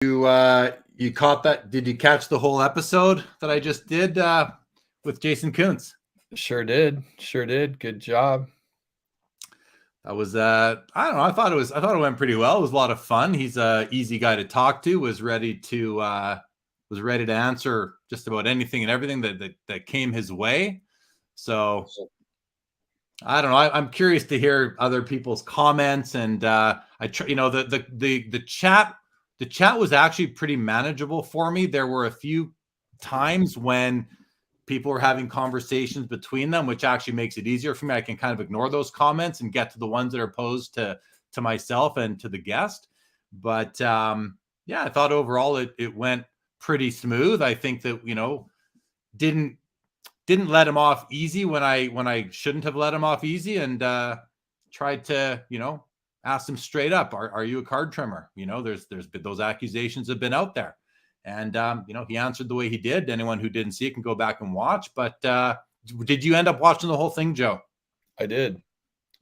You caught that? Did you catch the whole episode that I just did with Jason Koonce? Sure did. Good job. That was I don't know. I thought it went pretty well. It was a lot of fun. He's a easy guy to talk to. Was ready to answer just about anything and everything that came his way. So I don't know. I'm curious to hear other people's comments, and the chat. The chat was actually pretty manageable for me. There were a few times when people were having conversations between them, which actually makes it easier for me. I can kind of ignore those comments and get to the ones that are posed to myself and to the guest. But yeah, I thought overall it went pretty smooth. I think that, didn't let him off easy when I shouldn't have let him off easy, and tried to, asked him straight up, are you a card trimmer? There's been those accusations have been out there. And, he answered the way he did. Anyone who didn't see it can go back and watch. But did you end up watching the whole thing, Joe? I did.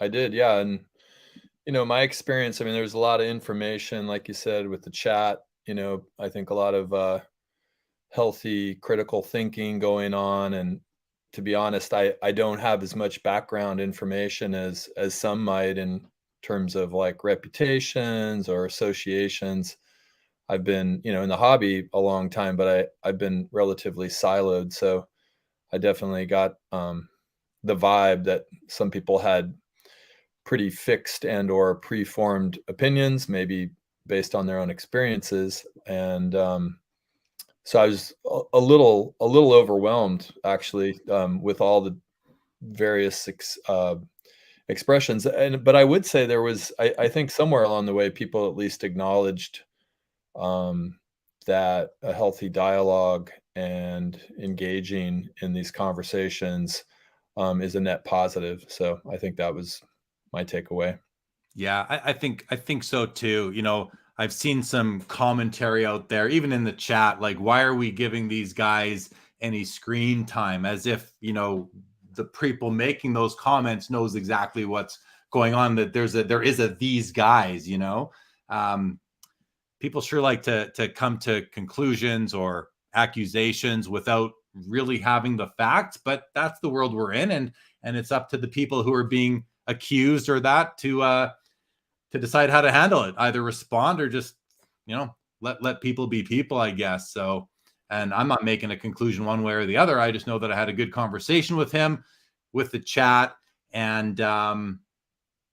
Yeah. And, my experience, there's a lot of information, like you said, with the chat. I think a lot of healthy critical thinking going on. And to be honest, I don't have as much background information as some might in terms of like reputations or associations. I've been, in the hobby a long time, but I've been relatively siloed. So I definitely got the vibe that some people had pretty fixed and or preformed opinions, maybe based on their own experiences. And so I was a little overwhelmed, actually, with all the various expressions. But I would say there was, I think somewhere along the way, people at least acknowledged that a healthy dialogue and engaging in these conversations is a net positive. So I think that was my takeaway. Yeah, I think so too. I've seen some commentary out there, even in the chat, like, why are we giving these guys any screen time? As if, the people making those comments knows exactly what's going on, that there is a these guys, people sure like to come to conclusions or accusations without really having the facts, but that's the world we're in, and it's up to the people who are being accused or that to decide how to handle it, either respond or just, let people be people, I guess. So, and I'm not making a conclusion one way or the other. I just know that I had a good conversation with him, with the chat, and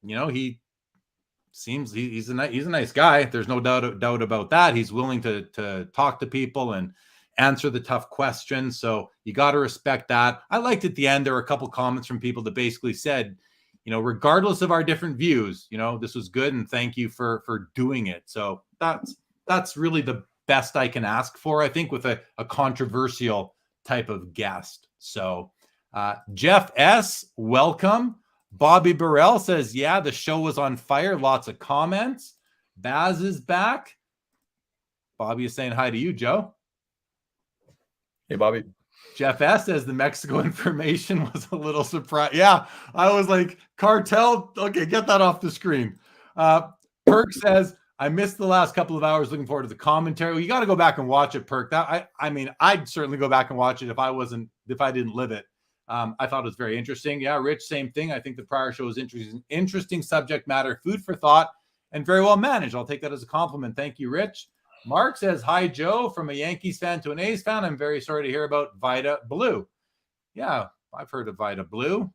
he seems he's a nice guy. There's no doubt about that. He's willing to talk to people and answer the tough questions. So you got to respect that. I liked at the end, there were a couple comments from people that basically said, regardless of our different views, this was good, and thank you for doing it. So that's really the best I can ask for, I think, with a controversial type of guest. So Jeff S., welcome. Bobby Burrell says, yeah, the show was on fire. Lots of comments. Baz is back. Bobby is saying hi to you, Joe. Hey, Bobby. Jeff S. says the Mexico information was a little surprise. Yeah, I was like, cartel. Okay, get that off the screen. Perk says, I missed the last couple of hours. Looking forward to the commentary. Well, you got to go back and watch it, Perk. I'd certainly go back and watch it if I didn't live it. I thought it was very interesting. Yeah, Rich, same thing. I think the prior show was interesting subject matter, food for thought, and very well managed. I'll take that as a compliment. Thank you, Rich. Mark says, hi, Joe. From a Yankees fan to an A's fan, I'm very sorry to hear about Vita Blue. Yeah, I've heard of Vita Blue.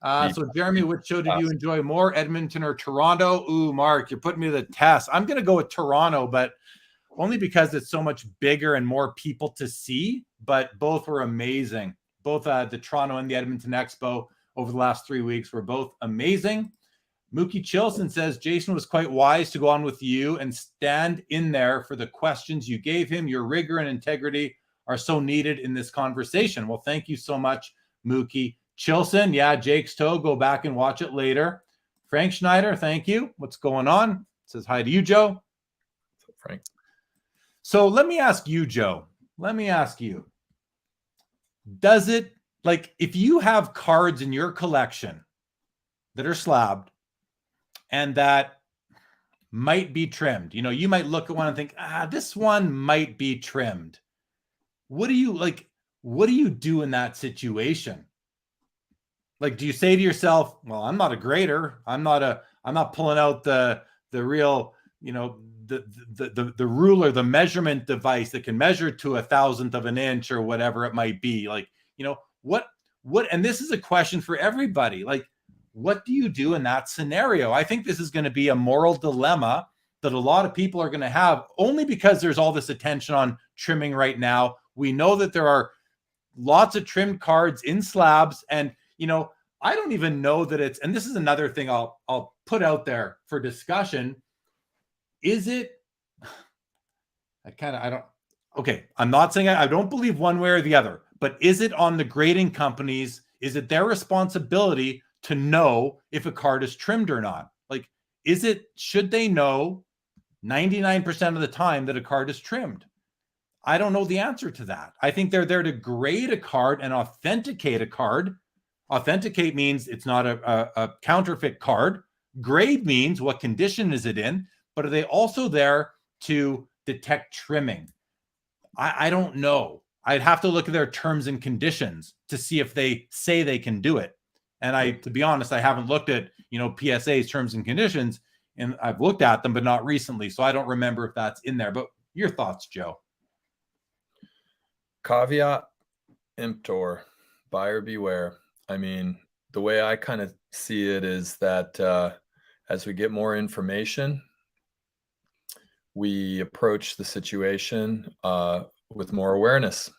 So, Jeremy, which show did you enjoy more, Edmonton or Toronto? Ooh, Mark, you're putting me to the test. I'm going to go with Toronto, but only because it's so much bigger and more people to see. But both were amazing. Both the Toronto and the Edmonton Expo over the last 3 weeks were both amazing. Mookie Chilson says, Jason was quite wise to go on with you and stand in there for the questions you gave him. Your rigor and integrity are so needed in this conversation. Well, thank you so much, Mookie Chilson. Yeah, Jake's Toe, go back and watch it later. Frank Schneider, thank you. What's going on? Says hi to you, Joe. What's up, Frank? So let me ask you, Joe. Let me ask you. Does it, like, if you have cards in your collection that are slabbed and that might be trimmed. You know, you might look at one and think, this one might be trimmed. What do you like? What do you do in that situation? Like, do you say to yourself, well, I'm not a grader. I'm not pulling out the real, you know, the ruler, the measurement device that can measure to 1,000th of an inch or whatever it might be. Like, you know, what, and this is a question for everybody. Like, what do you do in that scenario? I think this is going to be a moral dilemma that a lot of people are going to have, only because there's all this attention on trimming right now. We know that there are lots of trimmed cards in slabs, and you know, I don't even know that it's, and this is another thing I'll put out there for discussion. Is it, I'm not saying I don't believe one way or the other, but is it on the grading companies? Is it their responsibility to know if a card is trimmed or not? Like, should they know 99% of the time that a card is trimmed? I don't know the answer to that. I think they're there to grade a card and authenticate a card. Authenticate means it's not a counterfeit card. Grade means what condition is it in, but are they also there to detect trimming? I don't know. I'd have to look at their terms and conditions to see if they say they can do it. And to be honest, I haven't looked at, you know, PSA's terms and conditions, and I've looked at them, but not recently. So I don't remember if that's in there. But your thoughts, Joe? Caveat emptor, buyer beware. I mean, the way I kind of see it is that as we get more information, we approach the situation with more awareness.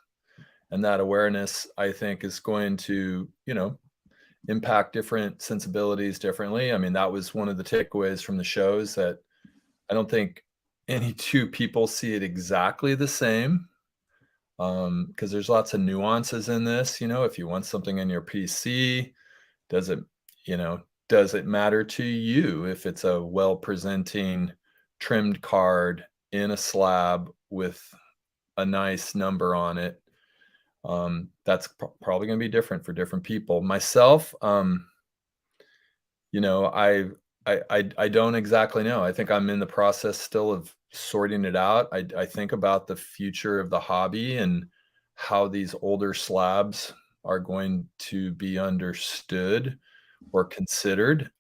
And that awareness, I think, is going to, you know, impact different sensibilities differently. I mean, that was one of the takeaways from the shows, that I don't think any two people see it exactly the same. Because there's lots of nuances in this. You know, if you want something in your PC, does it matter to you if it's a well-presenting trimmed card in a slab with a nice number on it? That's probably going to be different for different people. Myself, you know, I don't exactly know. I think I'm in the process still of sorting it out. I think about the future of the hobby and how these older slabs are going to be understood or considered.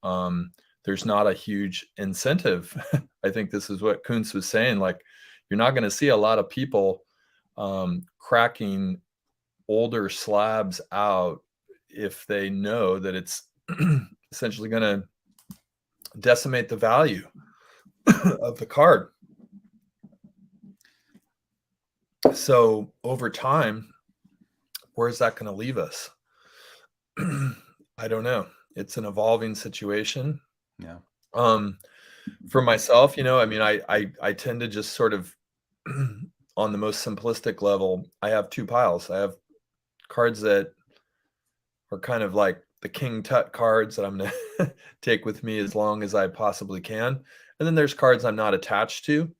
There's not a huge incentive. I think this is what Koonce was saying. Like, you're not going to see a lot of people cracking older slabs out if they know that it's essentially going to decimate the value of the card. So over time, where's that going to leave us? I don't know. It's an evolving situation. Yeah. For myself, you know, I mean, I tend to just sort of on the most simplistic level, I have two piles. I have cards that are kind of like the King Tut cards that I'm going to take with me as long as I possibly can. And then there's cards I'm not attached to.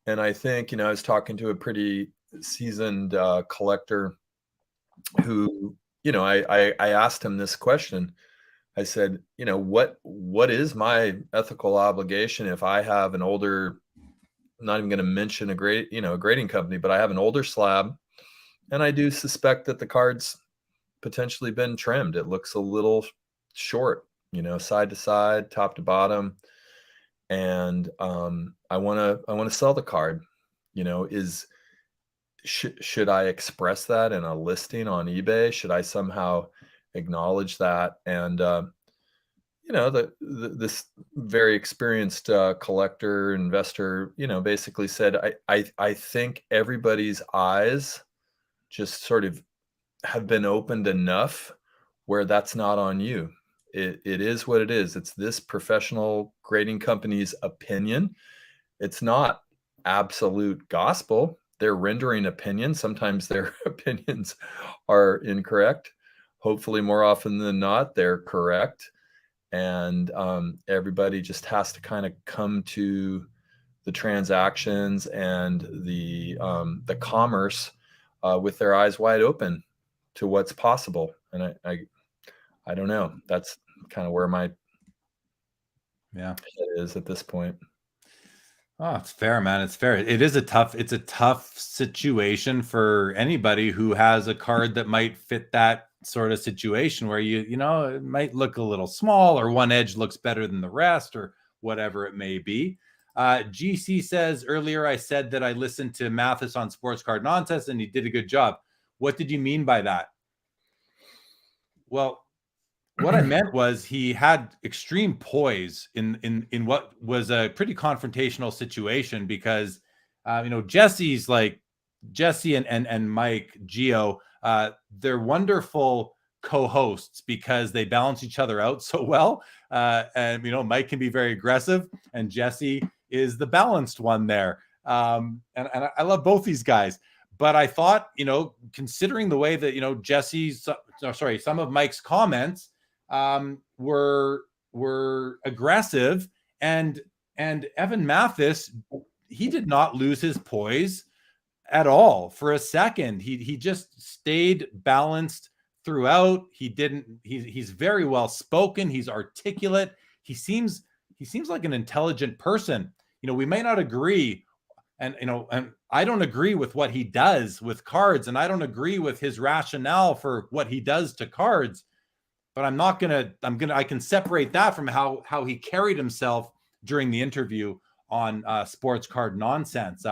And I think, you know, I was talking to a pretty seasoned collector who, you know, I asked him this question. I said, you know, what is my ethical obligation if I have an older, I'm not even going to mention a grading company, but I have an older slab, and I do suspect that the card's potentially been trimmed. It looks a little short, you know, side to side, top to bottom. And I want to sell the card. You know, should I express that in a listing on eBay? Should I somehow acknowledge that? And you know, this very experienced collector investor, you know, basically said, I think everybody's eyes just sort of have been opened enough where that's not on you. It is what it is. It's this professional grading company's opinion. It's not absolute gospel. They're rendering opinions. Sometimes their opinions are incorrect. Hopefully, more often than not, they're correct. And everybody just has to kind of come to the transactions and the commerce with their eyes wide open to what's possible. And I don't know. That's kind of where my head is at this point. Oh, it's fair, man. It's fair. It's a tough situation for anybody who has a card that might fit that sort of situation where it might look a little small, or one edge looks better than the rest, or whatever it may be. GC says, earlier I said that I listened to Mathis on Sports Card Nonsense and he did a good job. What did you mean by that? Well, what I meant was he had extreme poise in what was a pretty confrontational situation, because Jesse and Mike Geo, they're wonderful co-hosts because they balance each other out so well. And Mike can be very aggressive, and Jesse is the balanced one there. And I love both these guys. But I thought, considering the way that some of Mike's comments were aggressive, and Evan Mathis, he did not lose his poise at all for a second. He just stayed balanced throughout. He's very well spoken. He's articulate. He seems like an intelligent person. We may not agree, and I don't agree with what he does with cards, and I don't agree with his rationale for what he does to cards. But I can separate that from how he carried himself during the interview on Sports Card Nonsense.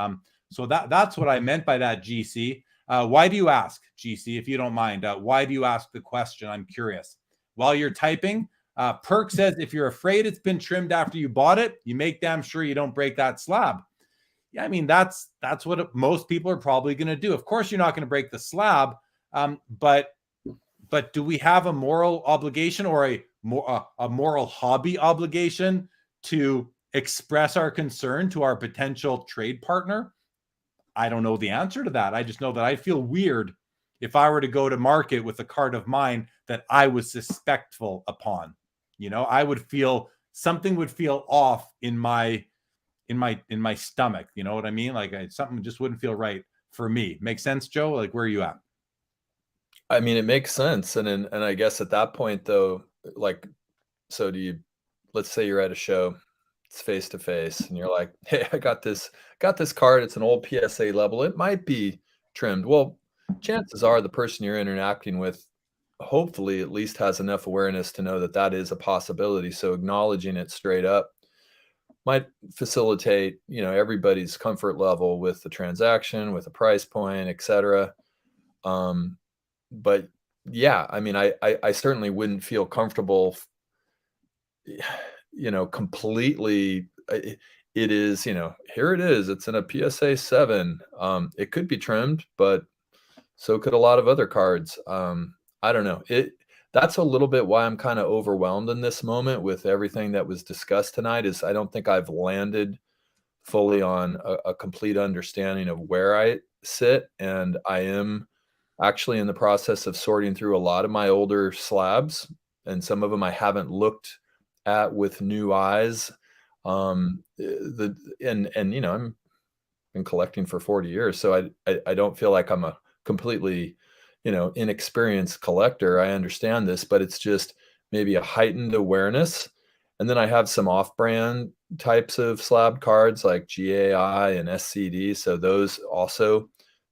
So that's what I meant by that, GC. Why do you ask, GC, if you don't mind? Why do you ask the question? I'm curious. While you're typing, Perk says, if you're afraid it's been trimmed after you bought it, you make damn sure you don't break that slab. Yeah, I mean, that's what most people are probably going to do. Of course, you're not going to break the slab, but do we have a moral obligation, or a moral hobby obligation, to express our concern to our potential trade partner? I don't know the answer to that. I just know that I feel weird if I were to go to market with a card of mine that I was suspectful upon. I would feel something would feel off in my stomach. You know what I mean? Like something just wouldn't feel right for me. Make sense, Joe? Like, where are you at? I mean, it makes sense. And I guess at that point though, like, so let's say you're at a show, it's face to face, and you're like, hey, I got this card. It's an old PSA level. It might be trimmed. Well, chances are the person you're interacting with hopefully at least has enough awareness to know that that is a possibility. So acknowledging it straight up might facilitate, everybody's comfort level with the transaction, with the price point, etc. But yeah, I mean, I certainly wouldn't feel comfortable, completely. It is, here it is. It's in a PSA 7. It could be trimmed, but so could a lot of other cards. I don't know. That's a little bit why I'm kind of overwhelmed in this moment with everything that was discussed tonight. Is I don't think I've landed fully on a complete understanding of where I sit, and I am actually in the process of sorting through a lot of my older slabs, and some of them I haven't looked at with new eyes. I've been collecting for 40 years, so I don't feel like I'm a completely, inexperienced collector. I understand this, but it's just maybe a heightened awareness. And then I have some off-brand types of slab cards like GAI and SCD, so those also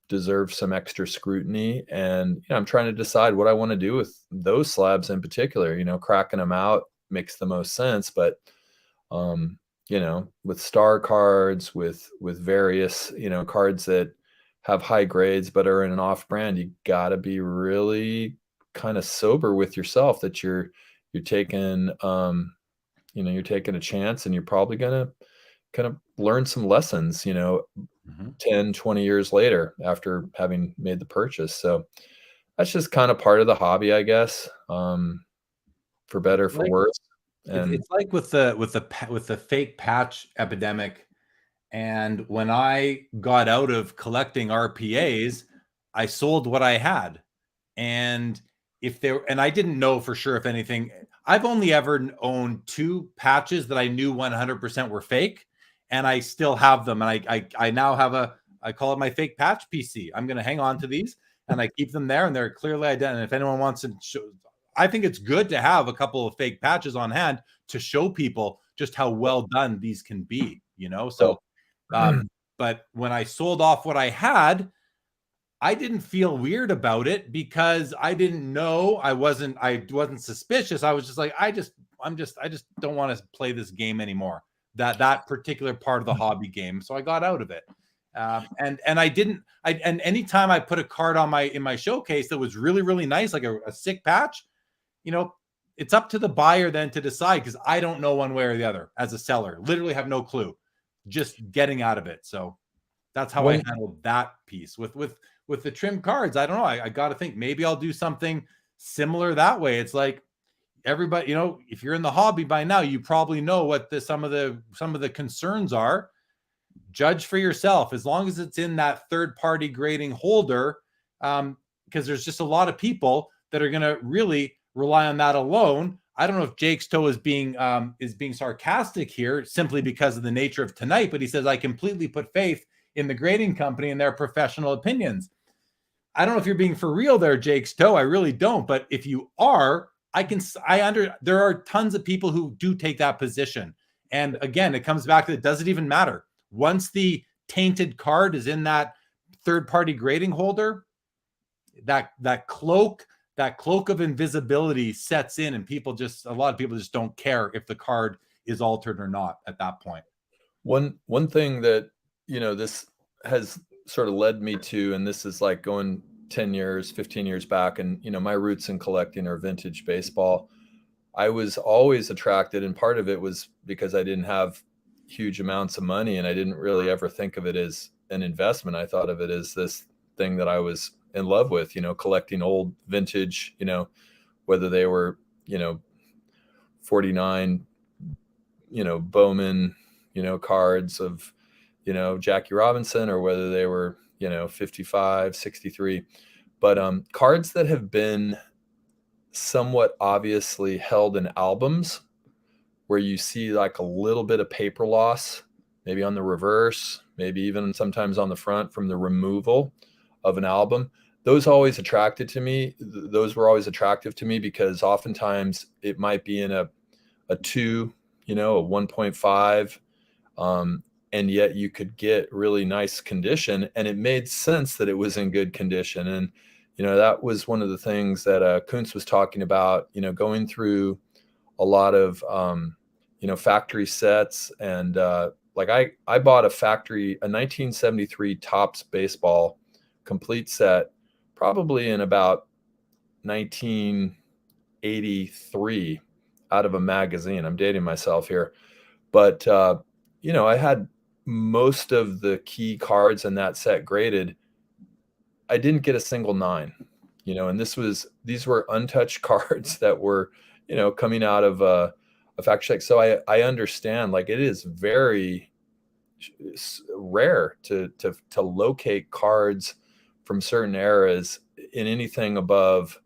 deserve some extra scrutiny. And I'm trying to decide what I want to do with those slabs in particular. Cracking them out makes the most sense, but with star cards, with various cards that have high grades but are in an off brand, you got to be really kind of sober with yourself that you're taking you're taking a chance, and you're probably going to kind of learn some lessons 10, 20 years later after having made the purchase. So that's just kind of part of the hobby, I guess, for better, for worse. And it's like with the fake patch epidemic. And when I got out of collecting RPAs, I sold what I had. And I didn't know for sure if anything. I've only ever owned 2 patches that I knew 100% were fake, and I still have them. And I now have I call it my fake patch PC. I'm going to hang on to these, and I keep them there, and they're clearly identified. And if anyone wants to show, I think it's good to have a couple of fake patches on hand to show people just how well done these can be, So But when I sold off what I had, I didn't feel weird about it because I didn't know. I wasn't suspicious. I was just like, I just don't want to play this game anymore. That particular part of the hobby game. So I got out of it. And anytime I put a card on in my showcase that was really, really nice, like a sick patch, it's up to the buyer then to decide, because I don't know one way or the other as a seller. Literally have no clue. Just getting out of it. So that's how I handled that piece. With the trim cards, I don't know. I got to think maybe I'll do something similar that way. It's like everybody, if you're in the hobby by now, you probably know what some of the concerns are. Judge for yourself, as long as it's in that third-party grading holder, because there's just a lot of people that are going to really rely on that alone. I don't know if Jake's toe is being sarcastic here simply because of the nature of tonight, but he says, I completely put faith in the grading company and their professional opinions. I don't know if you're being for real there, Jake's toe. I really don't. But if you are, there are tons of people who do take that position. And again, it comes back to, it doesn't even matter. Once the tainted card is in that third-party grading holder, that cloak of invisibility sets in, and a lot of people just don't care if the card is altered or not at that point. One thing that, this has sort of led me to, and this is like going 10 years, 15 years back, and, my roots in collecting are vintage baseball. I was always attracted, and part of it was because I didn't have huge amounts of money, and I didn't really ever think of it as an investment. I thought of it as this thing that I was in love with, collecting old vintage, whether they were, 49, Bowman, cards of, Jackie Robinson, or whether they were, 55, 63, but cards that have been somewhat obviously held in albums where you see like a little bit of paper loss, maybe on the reverse, maybe even sometimes on the front from the removal of an album. Those always attracted to me. Those were always attractive to me because oftentimes it might be in a 2, a 1.5, and yet you could get really nice condition, and it made sense that it was in good condition. And, that was one of the things that Koonce was talking about, going through a lot of, factory sets. And like I bought a 1973 Topps baseball complete set, probably in about 1983 out of a magazine. I'm dating myself here, but, I had most of the key cards in that set graded. I didn't get a single 9, and these were untouched cards that were, coming out of a factory check. So I understand, like, it is very rare to locate cards from certain eras in anything above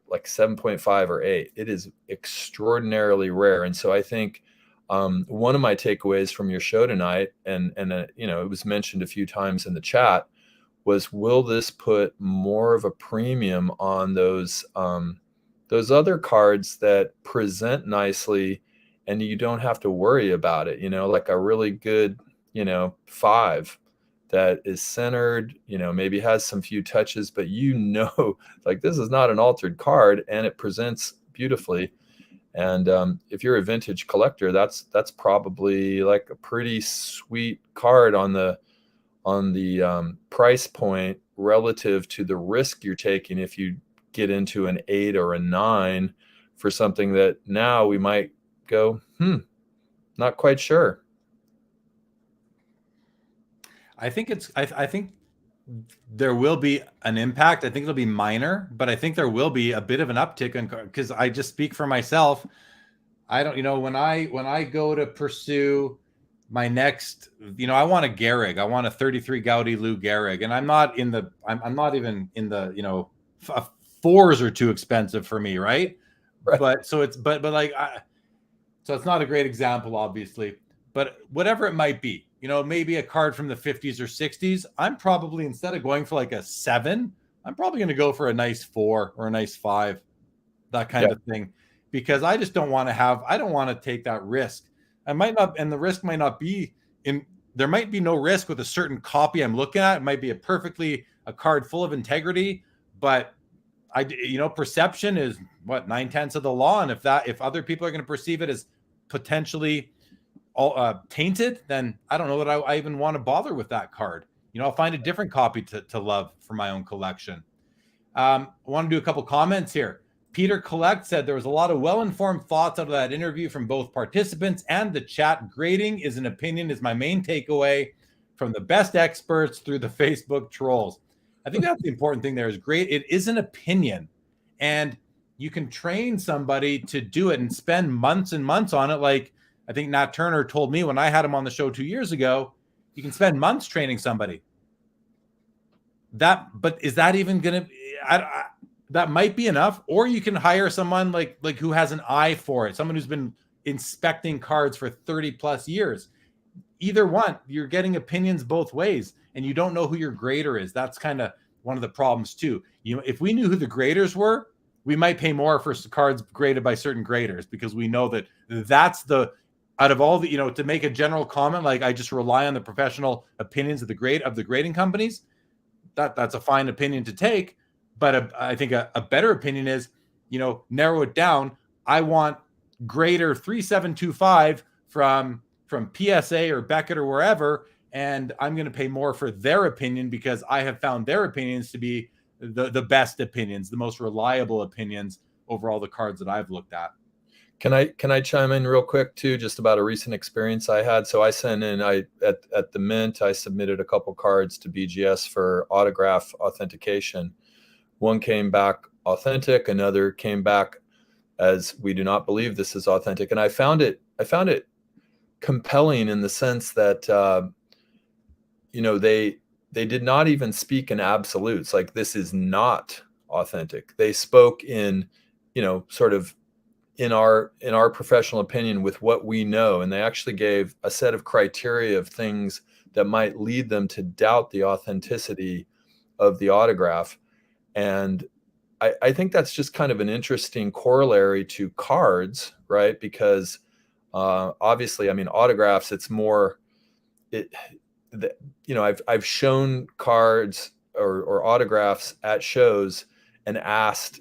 like 7.5 or 8. It is extraordinarily rare. And so I think one of my takeaways from your show tonight, and it was mentioned a few times in the chat, was, will this put more of a premium on those other cards that present nicely and you don't have to worry about it, like a really good, 5 that is centered, maybe has some few touches, but like, this is not an altered card and it presents beautifully. And if you're a vintage collector, that's probably like a pretty sweet card on the price point relative to the risk you're taking if you get into an 8 or a 9 for something that now we might go, not quite sure. I think there will be an impact. I think it'll be minor, but I think there will be a bit of an uptick because I just speak for myself. I don't, when I go to pursue my next, I want a Gehrig. I want a 33 Gaudi Lou Gehrig, and I'm not even in the, 4s are too expensive for me, right? But so it's not a great example, obviously, but whatever it might be, maybe a card from the 50s or 60s, I'm probably, instead of going for like a 7, I'm probably going to go for a nice 4 or a nice 5, that kind of thing, because I don't want to take that risk. And the risk might not be in there might be no risk with a certain copy I'm looking at. It might be a card full of integrity, but perception is what 9/10 of the law. And if other people are going to perceive it as potentially tainted, then I don't know that I even want to bother with that card. I'll find a different copy to love for my own collection. I want to do a couple comments here. Peter Collect said there was a lot of well-informed thoughts out of that interview from both participants and the chat. Grading is an opinion is my main takeaway from the best experts through the Facebook trolls. I think that's the important thing there is great. It is an opinion, and you can train somebody to do it and spend months and months on it. Like I think Nat Turner told me when I had him on the show 2 years ago, you can spend months training somebody. But is that even going to, that might be enough, or you can hire someone like who has an eye for it, someone who's been inspecting cards for 30 plus years. Either one, you're getting opinions both ways, and you don't know who your grader is. That's kind of one of the problems too. If we knew who the graders were, we might pay more for cards graded by certain graders, because we know that that's out of all the, to make a general comment, like I just rely on the professional opinions of the grading companies. That's a fine opinion to take. But I think a better opinion is, narrow it down. I want grader 3725 from PSA or Beckett or wherever, and I'm going to pay more for their opinion because I have found their opinions to be the best opinions, the most reliable opinions over all the cards that I've looked at. Can I chime in real quick too, just about a recent experience I had? So I sent in, at the Mint, I submitted a couple cards to BGS for autograph authentication. One came back authentic, another came back as we do not believe this is authentic. And I found it compelling in the sense that they did not even speak in absolutes, like this is not authentic. They spoke in, sort of in our professional opinion with what we know, and they actually gave a set of criteria of things that might lead them to doubt the authenticity of the autograph. And I think that's just kind of an interesting corollary to cards, right? Because obviously, I mean, autographs, it's more, I've shown cards or autographs at shows and asked,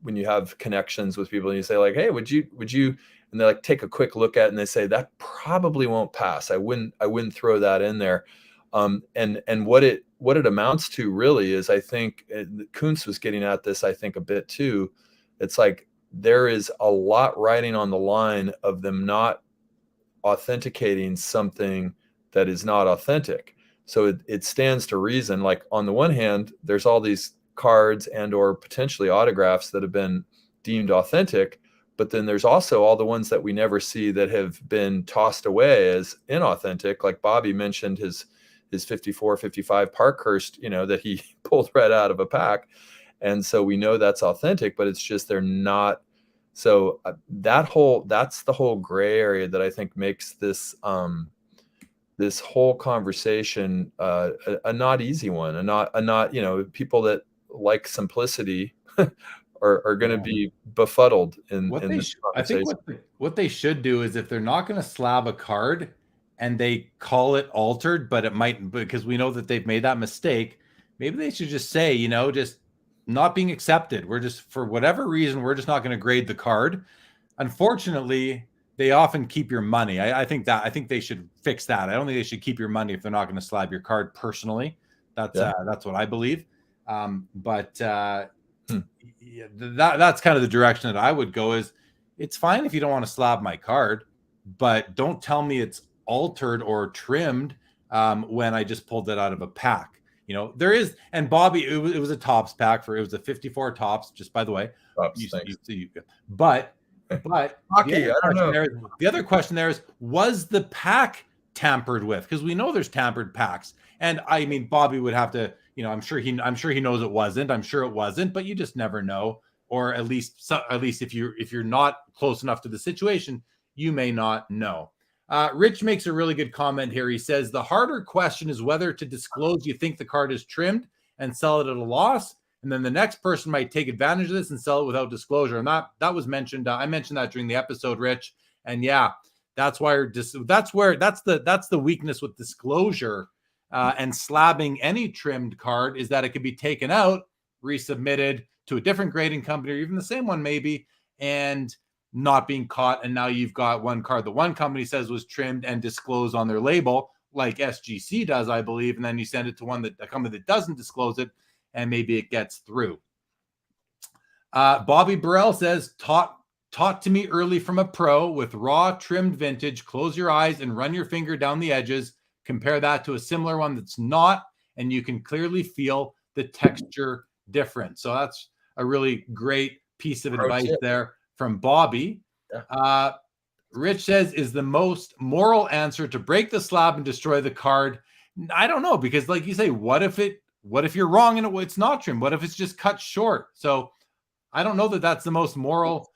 when you have connections with people and you say like, hey, would you, and they like take a quick look at it and they say that probably won't pass. I wouldn't throw that in there. And what it amounts to really is, I think Koonce was getting at this, I think a bit too. It's like, there is a lot riding on the line of them not authenticating something that is not authentic. So it stands to reason, like on the one hand, there's all these cards and or potentially autographs that have been deemed authentic, but then there's also all the ones that we never see that have been tossed away as inauthentic. Like Bobby mentioned his 54-55 Parkhurst, that he pulled right out of a pack. And so we know that's authentic, but it's just, they're not. So that's the whole gray area that I think makes this, this whole conversation a not easy one, a not people that like simplicity are going to be befuddled in this conversation. I think what they should do is, if they're not going to slab a card and they call it altered, but it might, because we know that they've made that mistake, maybe they should just say, just not being accepted. We're just, for whatever reason, we're just not going to grade the card. Unfortunately, they often keep your money. I think they should fix that. I don't think they should keep your money if they're not going to slab your card personally. That's what I believe. That's kind of the direction that I would go. Is it's fine if you don't want to slab my card, but don't tell me it's altered or trimmed when I just pulled it out of a pack. There is, and Bobby, it was a tops pack it was a 54 tops, just by the way. But the other question there is, was the pack tampered with? Because we know there's tampered packs, and I mean, Bobby would have to, I'm sure he knows it wasn't. I'm sure it wasn't, but you just never know. Or at least if you're not close enough to the situation, you may not know. Rich makes a really good comment here. He says the harder question is whether to disclose you think the card is trimmed and sell it at a loss, and then the next person might take advantage of this and sell it without disclosure. And that was mentioned. I mentioned that during the episode, Rich. And yeah, That's why that's the weakness with disclosure and slabbing any trimmed card, is that it could be taken out, resubmitted to a different grading company, or even the same one maybe, and not being caught. And now you've got one card that one company says was trimmed and disclosed on their label, like SGC does, I believe, and then you send it to a company that doesn't disclose it, and maybe it gets through. Bobby Burrell says, taught to me early from a pro with raw trimmed vintage. Close your eyes and run your finger down the edges. Compare that to a similar one that's not, and you can clearly feel the texture difference. So that's a really great piece of advice there from Bobby. Yeah. Rich says, is the most moral answer to break the slab and destroy the card? I don't know, because like you say, what if you're wrong and it's not trimmed? What if it's just cut short? So I don't know that that's the most moral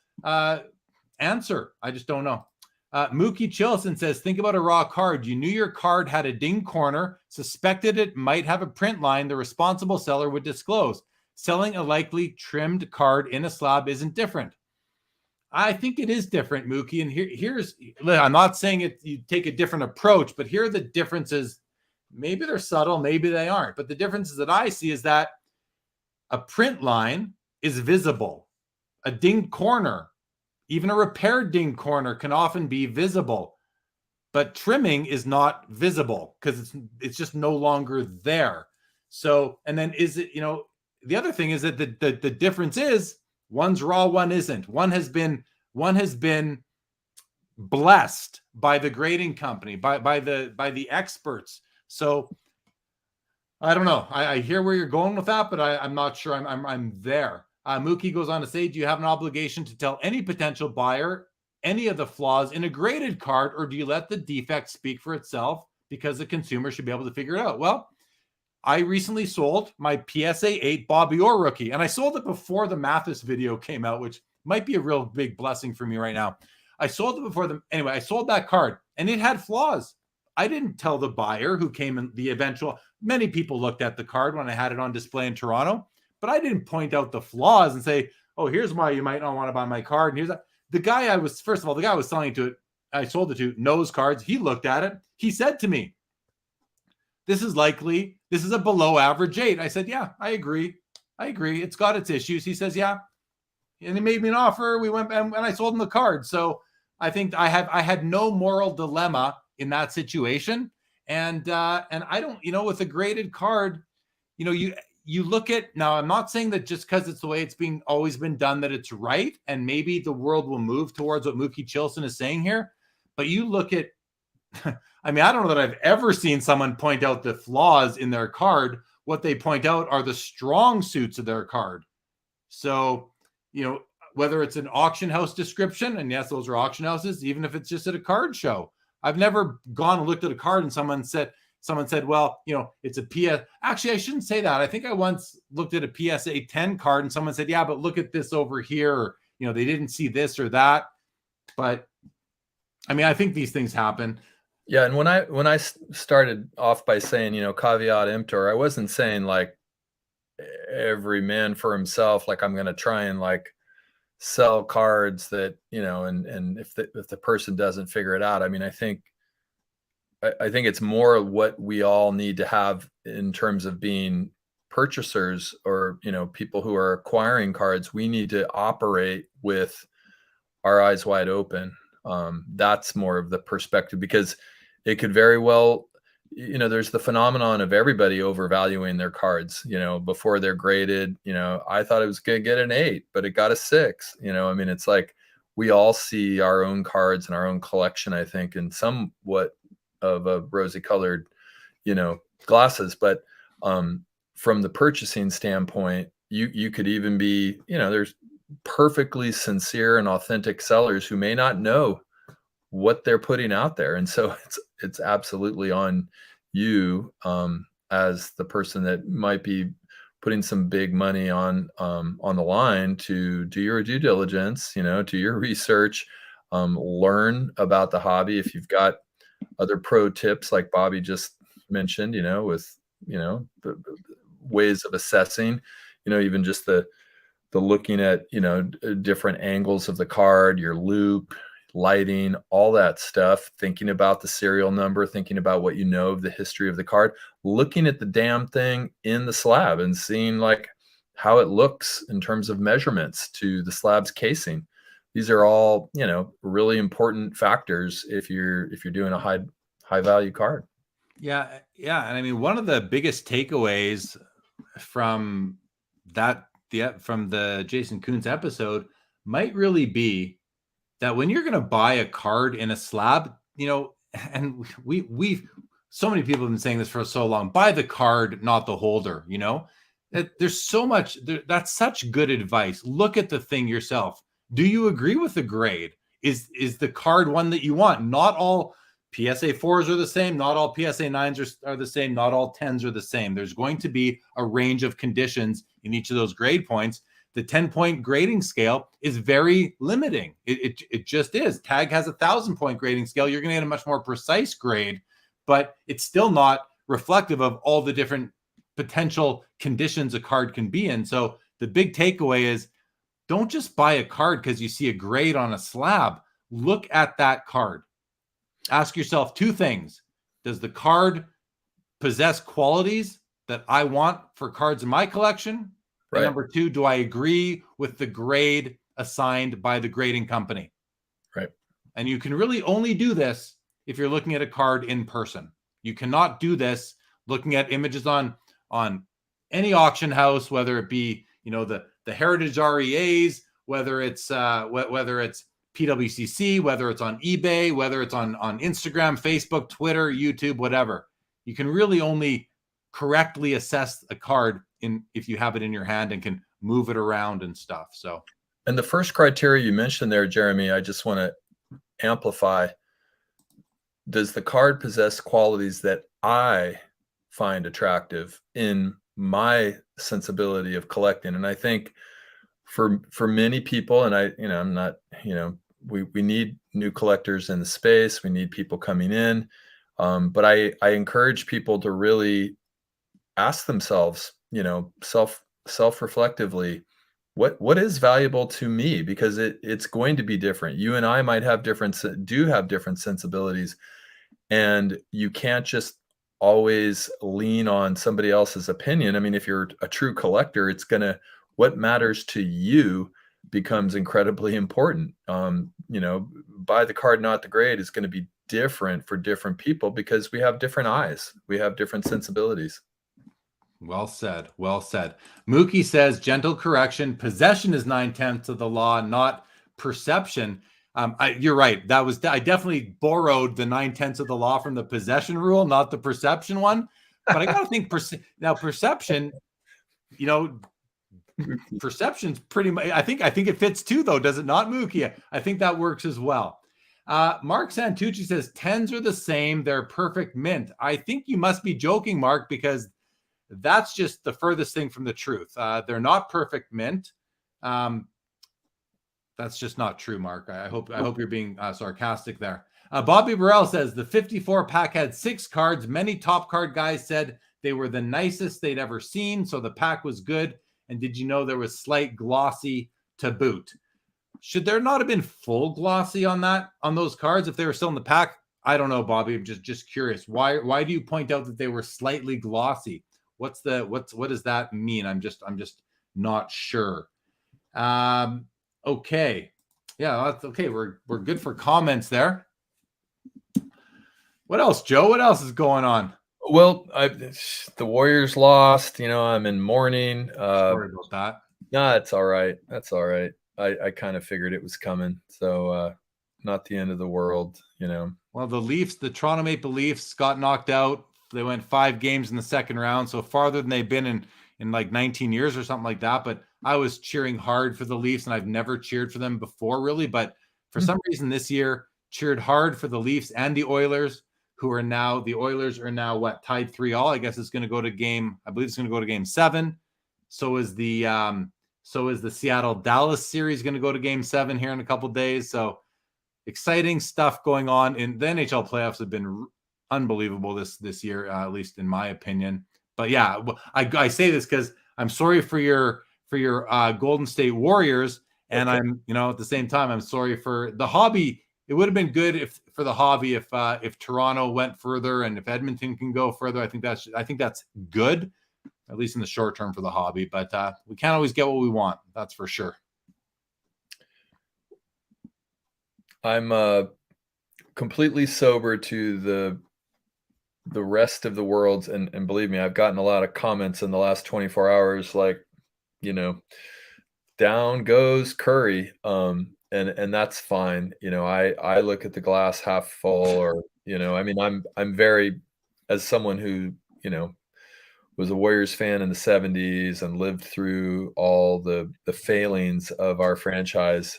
answer. I just don't know. Mookie Chilson says, think about a raw card. You knew your card had a ding corner, suspected it might have a print line. The responsible seller would disclose. Selling a likely trimmed card in a slab isn't different. I think it is different, Mookie. And here's, I'm not saying you take a different approach, but here are the differences. Maybe they're subtle, maybe they aren't. But the differences that I see is that a print line is visible. A dinged corner, even a repaired dinged corner, can often be visible, but trimming is not visible because it's just no longer there. So, and then the other thing is that the difference is one's raw, one isn't. One has been blessed by the grading company, by the experts. So I don't know. I hear where you're going with that, but I'm not sure I'm there. Mookie goes on to say, do you have an obligation to tell any potential buyer any of the flaws in a graded card, or do you let the defect speak for itself because the consumer should be able to figure it out? Well, I recently sold my PSA 8 Bobby Orr rookie, and I sold it before the Mathis video came out, which might be a real big blessing for me right now. I sold it anyway, I sold that card, and it had flaws. I didn't tell the buyer who came in many people looked at the card when I had it on display in Toronto, but I didn't point out the flaws and say, oh, here's why you might not want to buy my card. And here's that. The guy I was selling it to, I sold it to, knows cards. He looked at it. He said to me, this is a below average 8. I said, yeah, I agree. It's got its issues. He says, yeah. And he made me an offer. We went and I sold him the card. So I think I had no moral dilemma in that situation. And I don't, with a graded card, you look at, now I'm not saying that just because it's the way it's always been done that it's right, and maybe the world will move towards what Mookie Chilson is saying here, but you look at, I mean, I don't know that I've ever seen someone point out the flaws in their card. What they point out are the strong suits of their card. So, whether it's an auction house description, and yes, those are auction houses, even if it's just at a card show. I've never gone and looked at a card and someone said, well, it's a PS. Actually, I shouldn't say that. I think I once looked at a PSA 10 card and someone said, yeah, but look at this over here. Or, they didn't see this or that. But I mean, I think these things happen. Yeah. And when I started off by saying, caveat emptor, I wasn't saying like every man for himself, like I'm going to try and like sell cards that, and if the person doesn't figure it out, I mean, I think it's more what we all need to have in terms of being purchasers or, people who are acquiring cards. We need to operate with our eyes wide open. That's more of the perspective, because it could very well, there's the phenomenon of everybody overvaluing their cards, before they're graded. I thought it was going to get an 8, but it got a 6. I mean, it's like we all see our own cards and our own collection, I think, in somewhat of a rosy colored, glasses. But from the purchasing standpoint, you could even be, there's perfectly sincere and authentic sellers who may not know what they're putting out there. And so it's absolutely on you as the person that might be putting some big money on the line to do your due diligence, do your research, learn about the hobby. If you've got other pro tips like Bobby just mentioned, with, the ways of assessing, even just the looking at, different angles of the card, your loop, lighting, all that stuff, thinking about the serial number, thinking about what you know of the history of the card, looking at the damn thing in the slab and seeing like how it looks in terms of measurements to the slab's casing. These are all, you know, really important factors if you're doing a high value card. Yeah, yeah, and I mean, one of the biggest takeaways from from the Jason Koonce episode might really be that when you're going to buy a card in a slab, you know, and we've so many people have been saying this for so long, buy the card, not the holder, you know. There's so much that's such good advice. Look at the thing yourself. Do you agree with the grade? Is the card one that you want? Not all PSA 4s are the same. Not all PSA 9s are the same. Not all 10s are the same. There's going to be a range of conditions in each of those grade points. The 10-point grading scale is very limiting. It just is. Tag has 1,000-point grading scale. You're going to get a much more precise grade, but it's still not reflective of all the different potential conditions a card can be in. So the big takeaway is don't just buy a card because you see a grade on a slab. Look at that card. Ask yourself two things. Does the card possess qualities that I want for cards in my collection? Right. And number two, do I agree with the grade assigned by the grading company? Right. And you can really only do this if you're looking at a card in person. You cannot do this looking at images on any auction house, whether it be, you know, the Heritage REAs, whether it's PWCC, whether it's on eBay, whether it's on Instagram, Facebook, Twitter, YouTube, whatever. You can really only correctly assess a card if you have it in your hand and can move it around and stuff. So, and the first criteria you mentioned there, Jeremy, I just want to amplify. Does the card possess qualities that I find attractive in my sensibility of collecting? And I think for many people, and I'm not, we need new collectors in the space. We need people coming in. But I encourage people to really ask themselves, self-reflectively, what is valuable to me? Because it's going to be different. You and I might have different sensibilities, and you can't just always lean on somebody else's opinion. I mean, if you're a true collector, what matters to you becomes incredibly important. Buy the card, not the grade is going to be different for different people because we have different eyes. We have different sensibilities. Well said. Well said. Mookie says, gentle correction. Possession is 9/10 of the law, not perception. You're right. I definitely borrowed the 9/10 of the law from the possession rule, not the perception one. But I got to think now perception, perception's pretty much, I think it fits too, though. Does it not, Mookie? I think that works as well. Mark Santucci says 10s are the same. They're perfect mint. I think you must be joking, Mark, because that's just the furthest thing from the truth. They're not perfect mint. That's just not true, Mark. I hope you're being sarcastic there. Bobby Burrell says the 54 pack had 6 cards. Many top card guys said they were the nicest they'd ever seen, so the pack was good. And did you know there was slight glossy to boot? Should there not have been full glossy on those cards if they were still in the pack? I don't know, Bobby. I'm just curious. Why do you point out that they were slightly glossy? What does that mean? I'm just not sure. Okay. Yeah, that's okay. We're good for comments there. What else, Joe? What else is going on? Well, the Warriors lost. I'm in mourning. Sorry about that. No, it's all right. That's all right. I kind of figured it was coming. So not the end of the world, Well, the Toronto Maple Leafs got knocked out. They went 5 games in the second round, so farther than they've been in like 19 years or something like that. But I was cheering hard for the Leafs, and I've never cheered for them before, really. But for some reason this year, cheered hard for the Leafs and the Oilers, the Oilers are now tied 3-3. I guess it's going to go to game. I believe it's going to go to game 7. So is the Seattle-Dallas series going to go to game 7 here in a couple of days. So exciting stuff going on. In the NHL playoffs have been unbelievable this year, at least in my opinion. But yeah, I say this because I'm sorry for your Golden State Warriors, and okay. I'm at the same time I'm sorry for the hobby it would have been good if for the hobby if Toronto went further and if Edmonton can go further. I think that's good, at least in the short term for the hobby. But we can't always get what we want. That's for sure. I'm completely sober to the rest of the world's, and believe me, I've gotten a lot of comments in the last 24 hours, like, you know, down goes Curry. And that's fine. You know, I look at the glass half full, or, you know, I mean, I'm very, as someone who, you know, was a Warriors fan in the 70s and lived through all the failings of our franchise,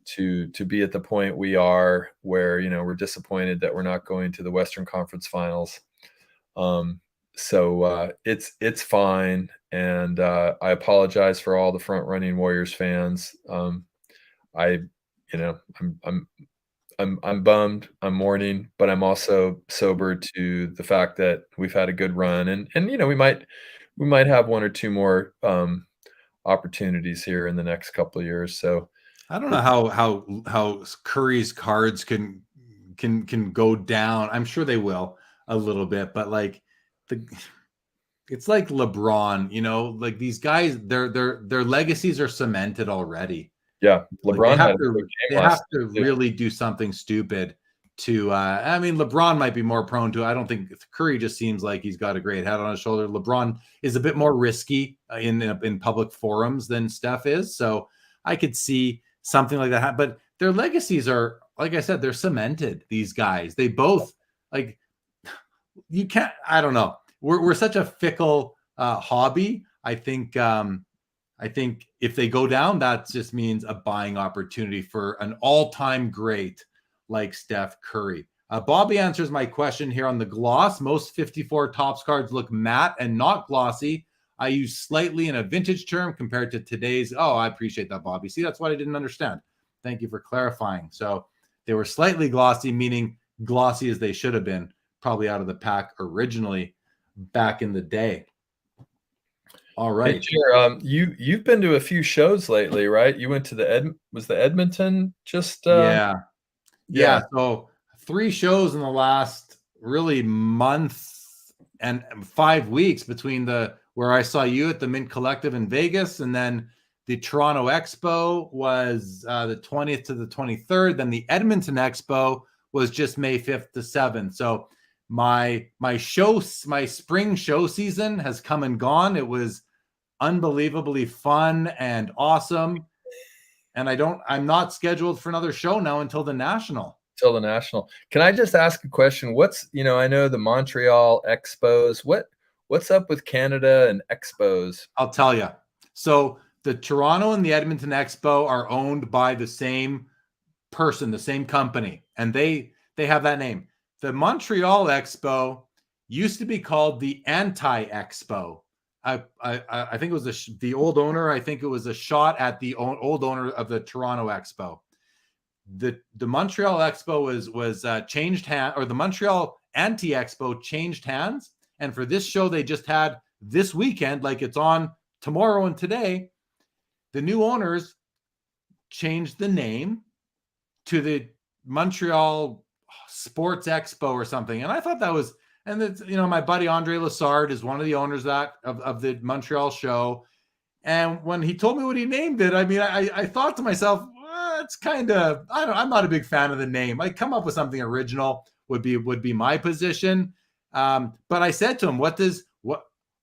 to be at the point we are where, you know, we're disappointed that we're not going to the Western Conference Finals. So it's fine. And I apologize for all the front running Warriors fans. You know, I'm bummed, I'm mourning, but I'm also sober to the fact that we've had a good run, and you know, we might have one or two more opportunities here in the next couple of years. So I don't know how Curry's cards can go down. I'm sure they will a little bit, but like it's like LeBron, you know, like these guys, their legacies are cemented already. yeah, Like LeBron had a good game they last have to night, too. really do something stupid to I mean, LeBron might be more prone to, I don't think Curry just seems like he's got a great head on his shoulder. LeBron is a bit more risky in public forums than Steph is. So I could see something like that. But their legacies are, like I said, they're cemented. These guys, they both, like, you can't, I don't know. We're such a fickle hobby. I think if they go down, that just means a buying opportunity for an all-time great like Steph Curry. Bobby answers my question here on the gloss. Most 54 Topps cards look matte and not glossy. I use slightly in a vintage term compared to today's. Oh, I appreciate that, Bobby. See, that's what I didn't understand. Thank you for clarifying. So they were slightly glossy, meaning glossy as they should have been, probably out of the pack originally back in the day. All right. Hey, Jer, you've been to a few shows lately, right? You went to the Edmonton just Yeah. yeah. So 3 shows in the last really month and 5 weeks between where I saw you at the Mint Collective in Vegas, and then the Toronto Expo was the 20th to the 23rd. Then the Edmonton Expo was just May 5th to 7th. So my spring show season has come and gone. It was unbelievably fun and awesome. And I'm not scheduled for another show now until the National. Till the National. Can I just ask a question? What's, you know, I know the Montreal Expos. What's up with Canada and Expos? I'll tell you. So the Toronto and the Edmonton Expo are owned by the same person, the same company, and they have that name. The Montreal Expo used to be called the Anti-Expo. I think it was the old owner. I think it was a shot at the old owner of the Toronto Expo. The Montreal Expo was changed hand, or the Montreal Anti-Expo changed hands. And for this show, they just had this weekend, like it's on tomorrow and today. The new owners changed the name to the Montreal Sports Expo or something. And I thought that was, and it's, you know, my buddy Andre Lassard is one of the owners of the Montreal show. And when he told me what he named it, I mean, I thought to myself, well, it's kind of, I'm not a big fan of the name. I come up with something original would be my position. But I said to him,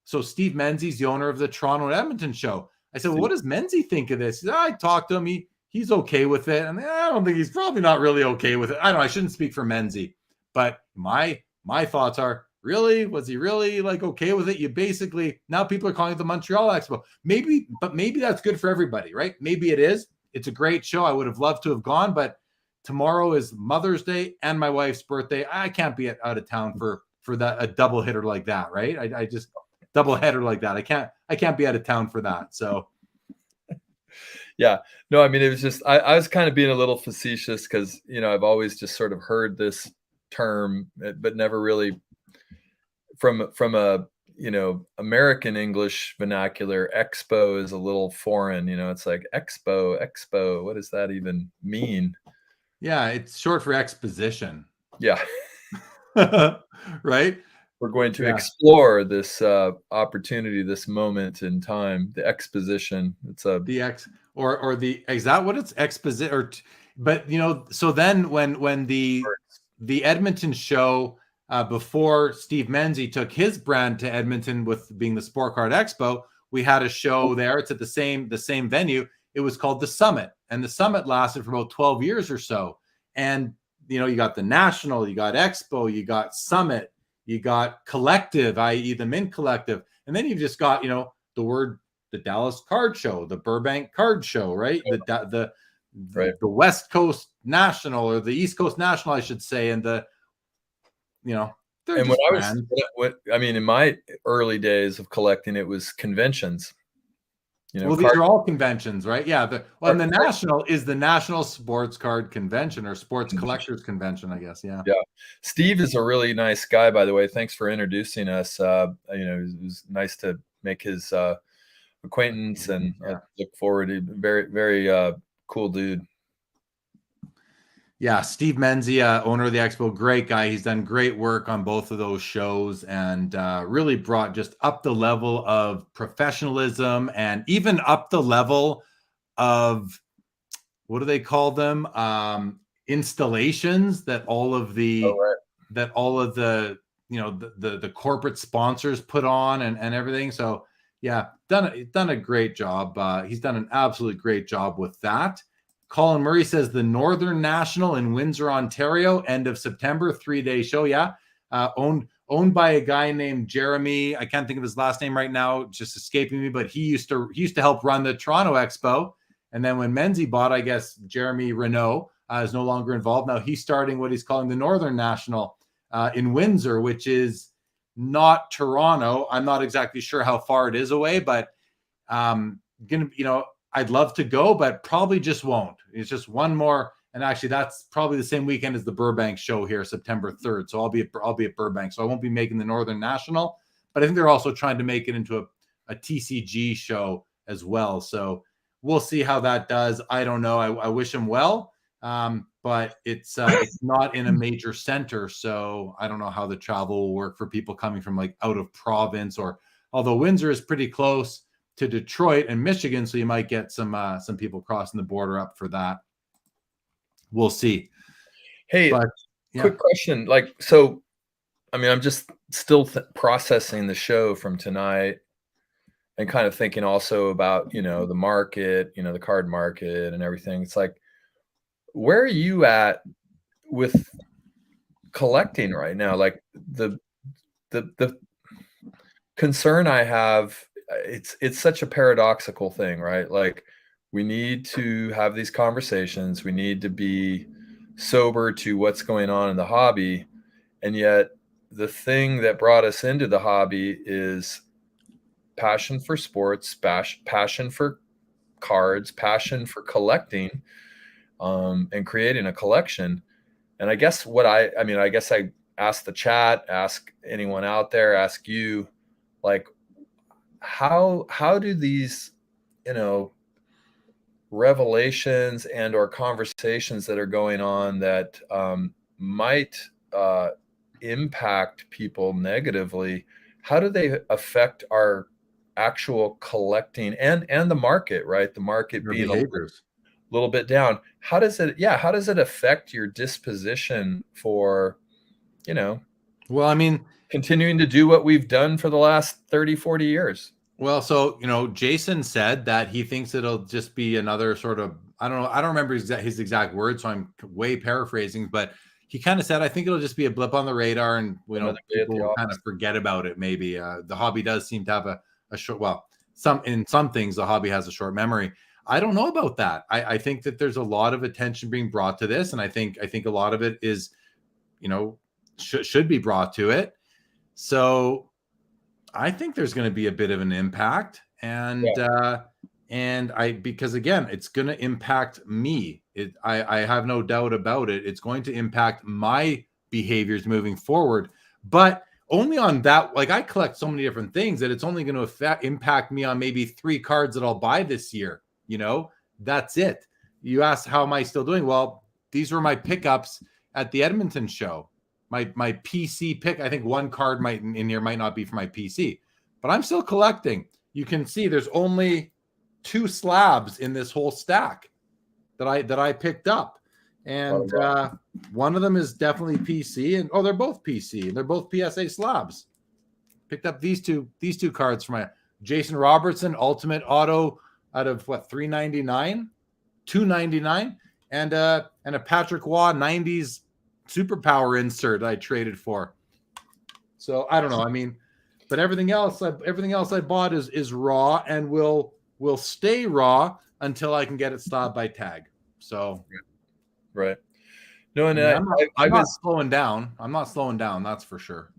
so Steve Menzies, the owner of the Toronto and Edmonton show. I said, well, what does Menzies think of this? I talked to him. He's okay with it. And I don't think he's probably not really okay with it. I don't know. I shouldn't speak for Menzies, but my thoughts are, really? Was he really like okay with it? You basically, now people are calling it the Montreal Expo. Maybe that's good for everybody, right? Maybe it is. It's a great show. I would have loved to have gone, but tomorrow is Mother's Day and my wife's birthday. I can't be out of town for that, a double hitter like that, right? I just double header like that. I can't be out of town for that. So yeah, no, I mean, it was just, I was kind of being a little facetious because, you know, I've always just sort of heard this term, but never really from a, you know, American English vernacular. Expo is a little foreign, you know, it's like Expo, what does that even mean? Yeah, it's short for exposition. Yeah. Right? We're going to Yeah. explore this opportunity, this moment in time, the exposition. It's a The X or the is that what it's exposit or but so then when the Edmonton show before Steve Menzie took his brand to Edmonton with being the Sport Card Expo, we had a show there. It's at the same venue. It was called the Summit, and the Summit lasted for about 12 years or so. And you got the National, you got Expo, you got Summit, you got Collective, i.e. the Mint Collective, and then you've just got the Dallas Card Show, the Burbank Card Show, right? right. The West Coast National, or the East Coast National, I should say, and they're And just I mean, in my early days of collecting, it was conventions. Well, these are all conventions, right? Yeah. And the National is the National Sports Card Convention, or Sports Collectors Convention, I guess. Yeah. Yeah. Steve is a really nice guy, by the way. Thanks for introducing us. It was nice to make his acquaintance, and I look forward to very, very cool dude. Yeah, Steve Menzie, owner of the Expo, great guy. He's done great work on both of those shows, and really brought just up the level of professionalism, and even up the level of, what do they call them? Installations that all of the the corporate sponsors put on, and everything. So yeah, done a great job. He's done an absolutely great job with that. Colin Murray says the Northern National in Windsor, Ontario, end of September, 3-day show. Yeah. Owned by a guy named Jeremy. I can't think of his last name right now, just escaping me, but he used to help run the Toronto Expo. And then when Menzie bought, I guess Jeremy Renault is no longer involved. Now he's starting what he's calling the Northern National in Windsor, which is not Toronto. I'm not exactly sure how far it is away, but I'd love to go, but probably just won't. It's just one more, and actually, that's probably the same weekend as the Burbank show here, September 3rd. So I'll be at Burbank, so I won't be making the Northern National, but I think they're also trying to make it into a TCG show as well. So we'll see how that does. I don't know. I wish him well, but it's not in a major center, so I don't know how the travel will work for people coming from like out of province, or although Windsor is pretty close to Detroit and Michigan, so you might get some people crossing the border up for that. We'll see. Hey, quick question. I mean, I'm just still processing the show from tonight, and kind of thinking also about, the market, the card market and everything. It's like, where are you at with collecting right now? Like the concern I have, it's such a paradoxical thing, right? Like, we need to have these conversations. We need to be sober to what's going on in the hobby. And yet the thing that brought us into the hobby is passion for sports, passion for cards, passion for collecting, and creating a collection. And I guess I guess I ask the chat, ask anyone out there, ask you, like, how do these, revelations and or conversations that are going on that might impact people negatively, how do they affect our actual collecting and the market, right? The market being a little bit down. How does it affect your disposition for, well, I mean, continuing to do what we've done for the last 30, 40 years? Well, so, Jason said that he thinks it'll just be another sort of, I don't know, I don't remember his exact words, so I'm way paraphrasing, but he kind of said, I think it'll just be a blip on the radar, and, people will kind of forget about it. Maybe the hobby does seem to have a short, well, in some things, the hobby has a short memory. I don't know about that. I think that there's a lot of attention being brought to this, and I think a lot of it is, should be brought to it. So I think there's going to be a bit of an impact, and because again, it's going to impact me. I have no doubt about it. It's going to impact my behaviors moving forward, but only on that. Like, I collect so many different things that it's only going to impact me on maybe 3 cards that I'll buy this year. That's it. You asked, how am I still doing? Well, these were my pickups at the Edmonton show. My PC pick. I think one card in here might not be for my PC, but I'm still collecting. You can see there's only 2 slabs in this whole stack that I picked up, and one of them is definitely PC, and they're both PC, and they're both PSA slabs. Picked up these two cards for my Jason Robertson Ultimate Auto out of what, $399, $299, and a Patrick Waugh 90s Superpower insert I traded for. So I don't know. I mean, but everything else I bought is raw and will stay raw until I can get it stopped by tag. So right. No, and I'm not slowing down. I'm not slowing down. That's for sure.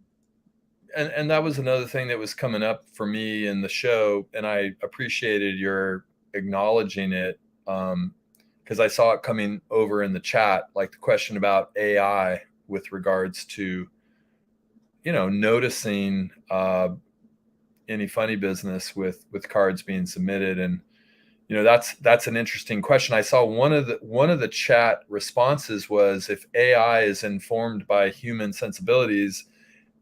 And that was another thing that was coming up for me in the show, and I appreciated your acknowledging it, because I saw it coming over in the chat, like the question about AI with regards to, noticing any funny business with cards being submitted. And that's an interesting question. I saw one of the chat responses was, if AI is informed by human sensibilities,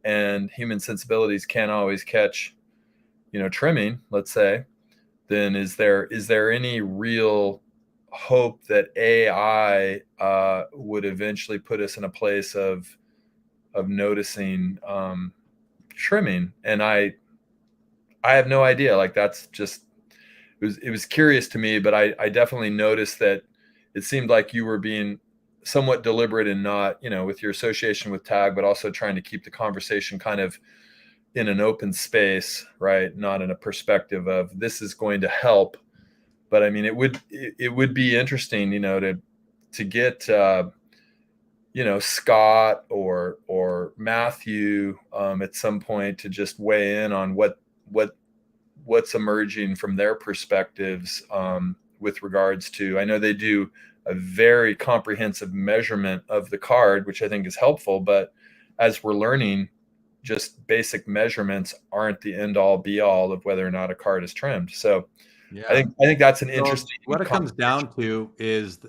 and human sensibilities can't always catch, trimming, let's say, then is there any real hope that AI would eventually put us in a place of noticing trimming? And I have no idea. Like, that's just, it was curious to me, but I definitely noticed that it seemed like you were being somewhat deliberate and not, with your association with tag, but also trying to keep the conversation kind of in an open space, right? Not in a perspective of this is going to help. But I mean, it would be interesting, to get, Scott or Matthew at some point to just weigh in on what's emerging from their perspectives with regards to, I know they do a very comprehensive measurement of the card, which I think is helpful. But as we're learning, just basic measurements aren't the end all be all of whether or not a card is trimmed. So yeah, I think that's an interesting. What it comes down to is,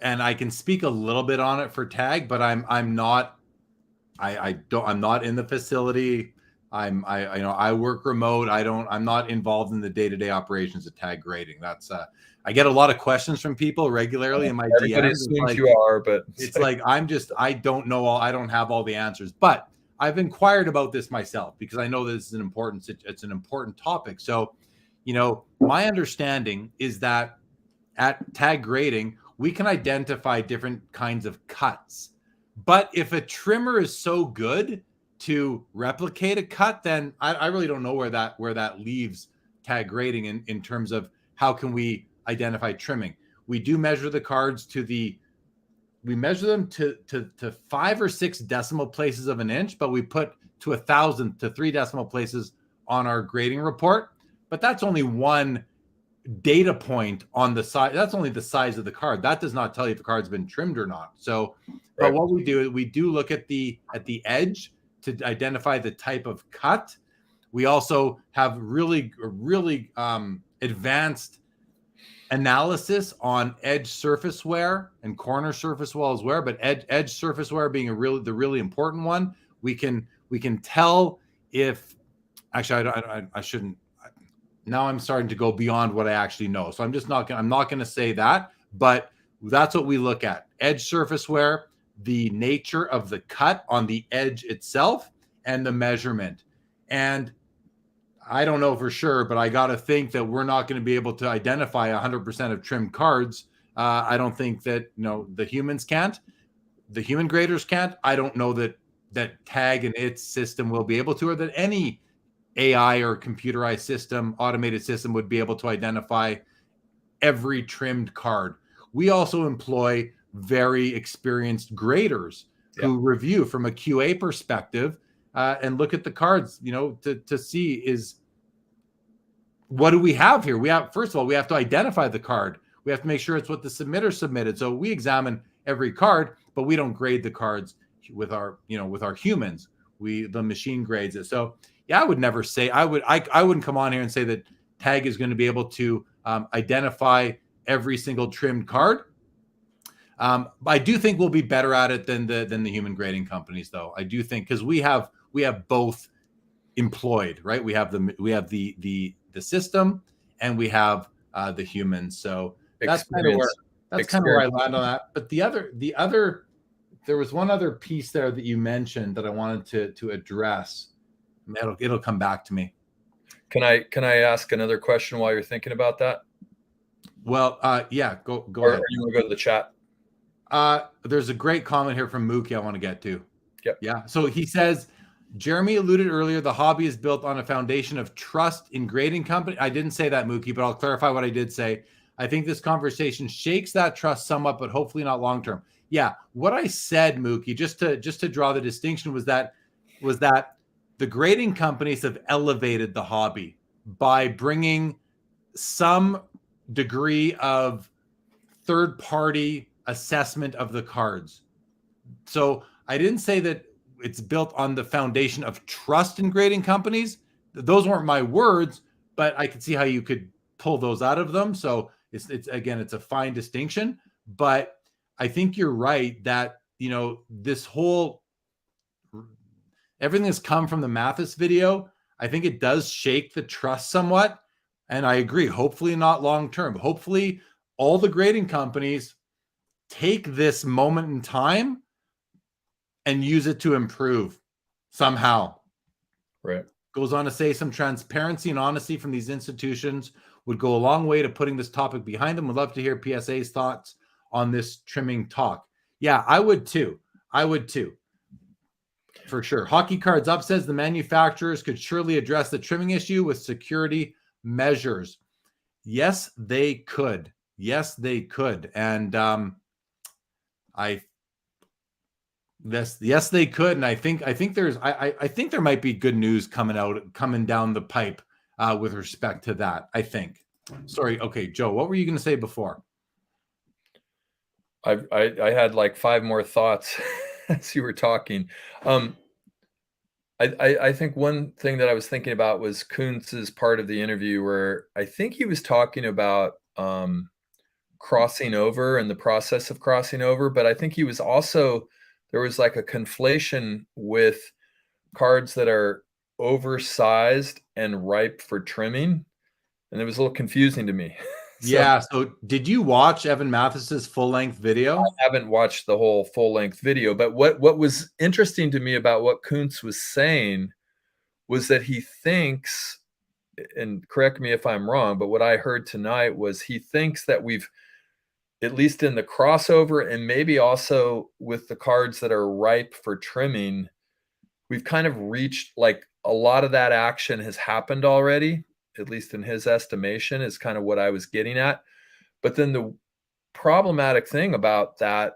and I can speak a little bit on it for tag, but I'm not in the facility. I work remote. I'm not involved in the day-to-day operations of tag grading. That's I get a lot of questions from people regularly in my Everybody DMs. assumes you are, but it's like I don't know I don't have all the answers. But I've inquired about this myself because I know this is it's an important topic. So, my understanding is that at tag grading, we can identify different kinds of cuts. But if a trimmer is so good to replicate a cut, then I really don't know where that leaves tag grading in terms of how can we identify trimming. We do measure the cards we measure them to 5 or 6 decimal places of an inch, but we put to 1,000 to 3 decimal places on our grading report. But that's only one data point on the side. That's only the size of the card. That does not tell you if the card's been trimmed or not. So, but what we do is we do look at the edge to identify the type of cut. We also have really advanced analysis on edge surface wear and corner surface walls wear, but edge surface wear being the really important one. We can tell if actually I shouldn't. Now I'm starting to go beyond what I actually know, so I'm not going to say that, but that's what we look at: edge surface wear, the nature of the cut on the edge itself, and the measurement. And I don't know for sure, but I got to think that we're not going to be able to identify 100% of trimmed cards. I don't think that the humans can't, the human graders can't. I don't know that tag and its system will be able to, or that any AI or computerized system, automated system would be able to identify every trimmed card. We also employ very experienced graders who review from a QA perspective and look at the cards, to see what do we have here? First of all, we have to identify the card. We have to make sure it's what the submitter submitted. So we examine every card, but we don't grade the cards with our humans. The machine grades it. So yeah, I would never say I wouldn't come on here and say that tag is going to be able to identify every single trimmed card. I do think we'll be better at it than the human grading companies, though. I do think, because we have both employed, right? We have the system, and we have the humans. So that's kind of where I land on that. But the other there was one other piece there that you mentioned that I wanted to address. It'll come back to me. Can I ask another question while you're thinking about that? Well, yeah, go Or ahead. you want to go to the chat? There's a great comment here from Mookie I want to get to. Yep. Yeah. So he says, Jeremy alluded earlier, the hobby is built on a foundation of trust in grading company. I didn't say that, Mookie, but I'll clarify what I did say. I think this conversation shakes that trust somewhat, but hopefully not long term. Yeah. What I said, Mookie, just to draw the distinction, was that the grading companies have elevated the hobby by bringing some degree of third-party assessment of the cards. So I didn't say that it's built on the foundation of trust in grading companies. Those weren't my words, but I could see how you could pull those out of them. So it's again, it's a fine distinction. But I think you're right that, this whole everything that's come from the Mathis video, I think it does shake the trust somewhat. And I agree, hopefully not long term. Hopefully all the grading companies take this moment in time and use it to improve somehow. Right. Goes on to say some transparency and honesty from these institutions would go a long way to putting this topic behind them. Would love to hear PSA's thoughts on this trimming talk. Yeah, I would too. For sure. Hockey Cards Up says the manufacturers could surely address the trimming issue with security measures. Yes, they could. And yes, they could. And I think there might be good news coming down the pipe with respect to that. I think. Sorry. Okay, Joe, what were you going to say before? I had like 5 more thoughts as you were talking. I think one thing that I was thinking about was Koonce's part of the interview where I think he was talking about crossing over and the process of crossing over, but I think he was also, there was like a conflation with cards that are oversized and ripe for trimming, and it was a little confusing to me. Yeah. So did you watch Evan Mathis's full-length video? I haven't watched the whole full-length video, but what was interesting to me about what Koonce was saying was that he thinks, and correct me if I'm wrong, but what I heard tonight was he thinks that we've, at least in the crossover and maybe also with the cards that are ripe for trimming, we've kind of reached, like, a lot of that action has happened already, at least in his estimation, is kind of what I was getting at. But then the problematic thing about that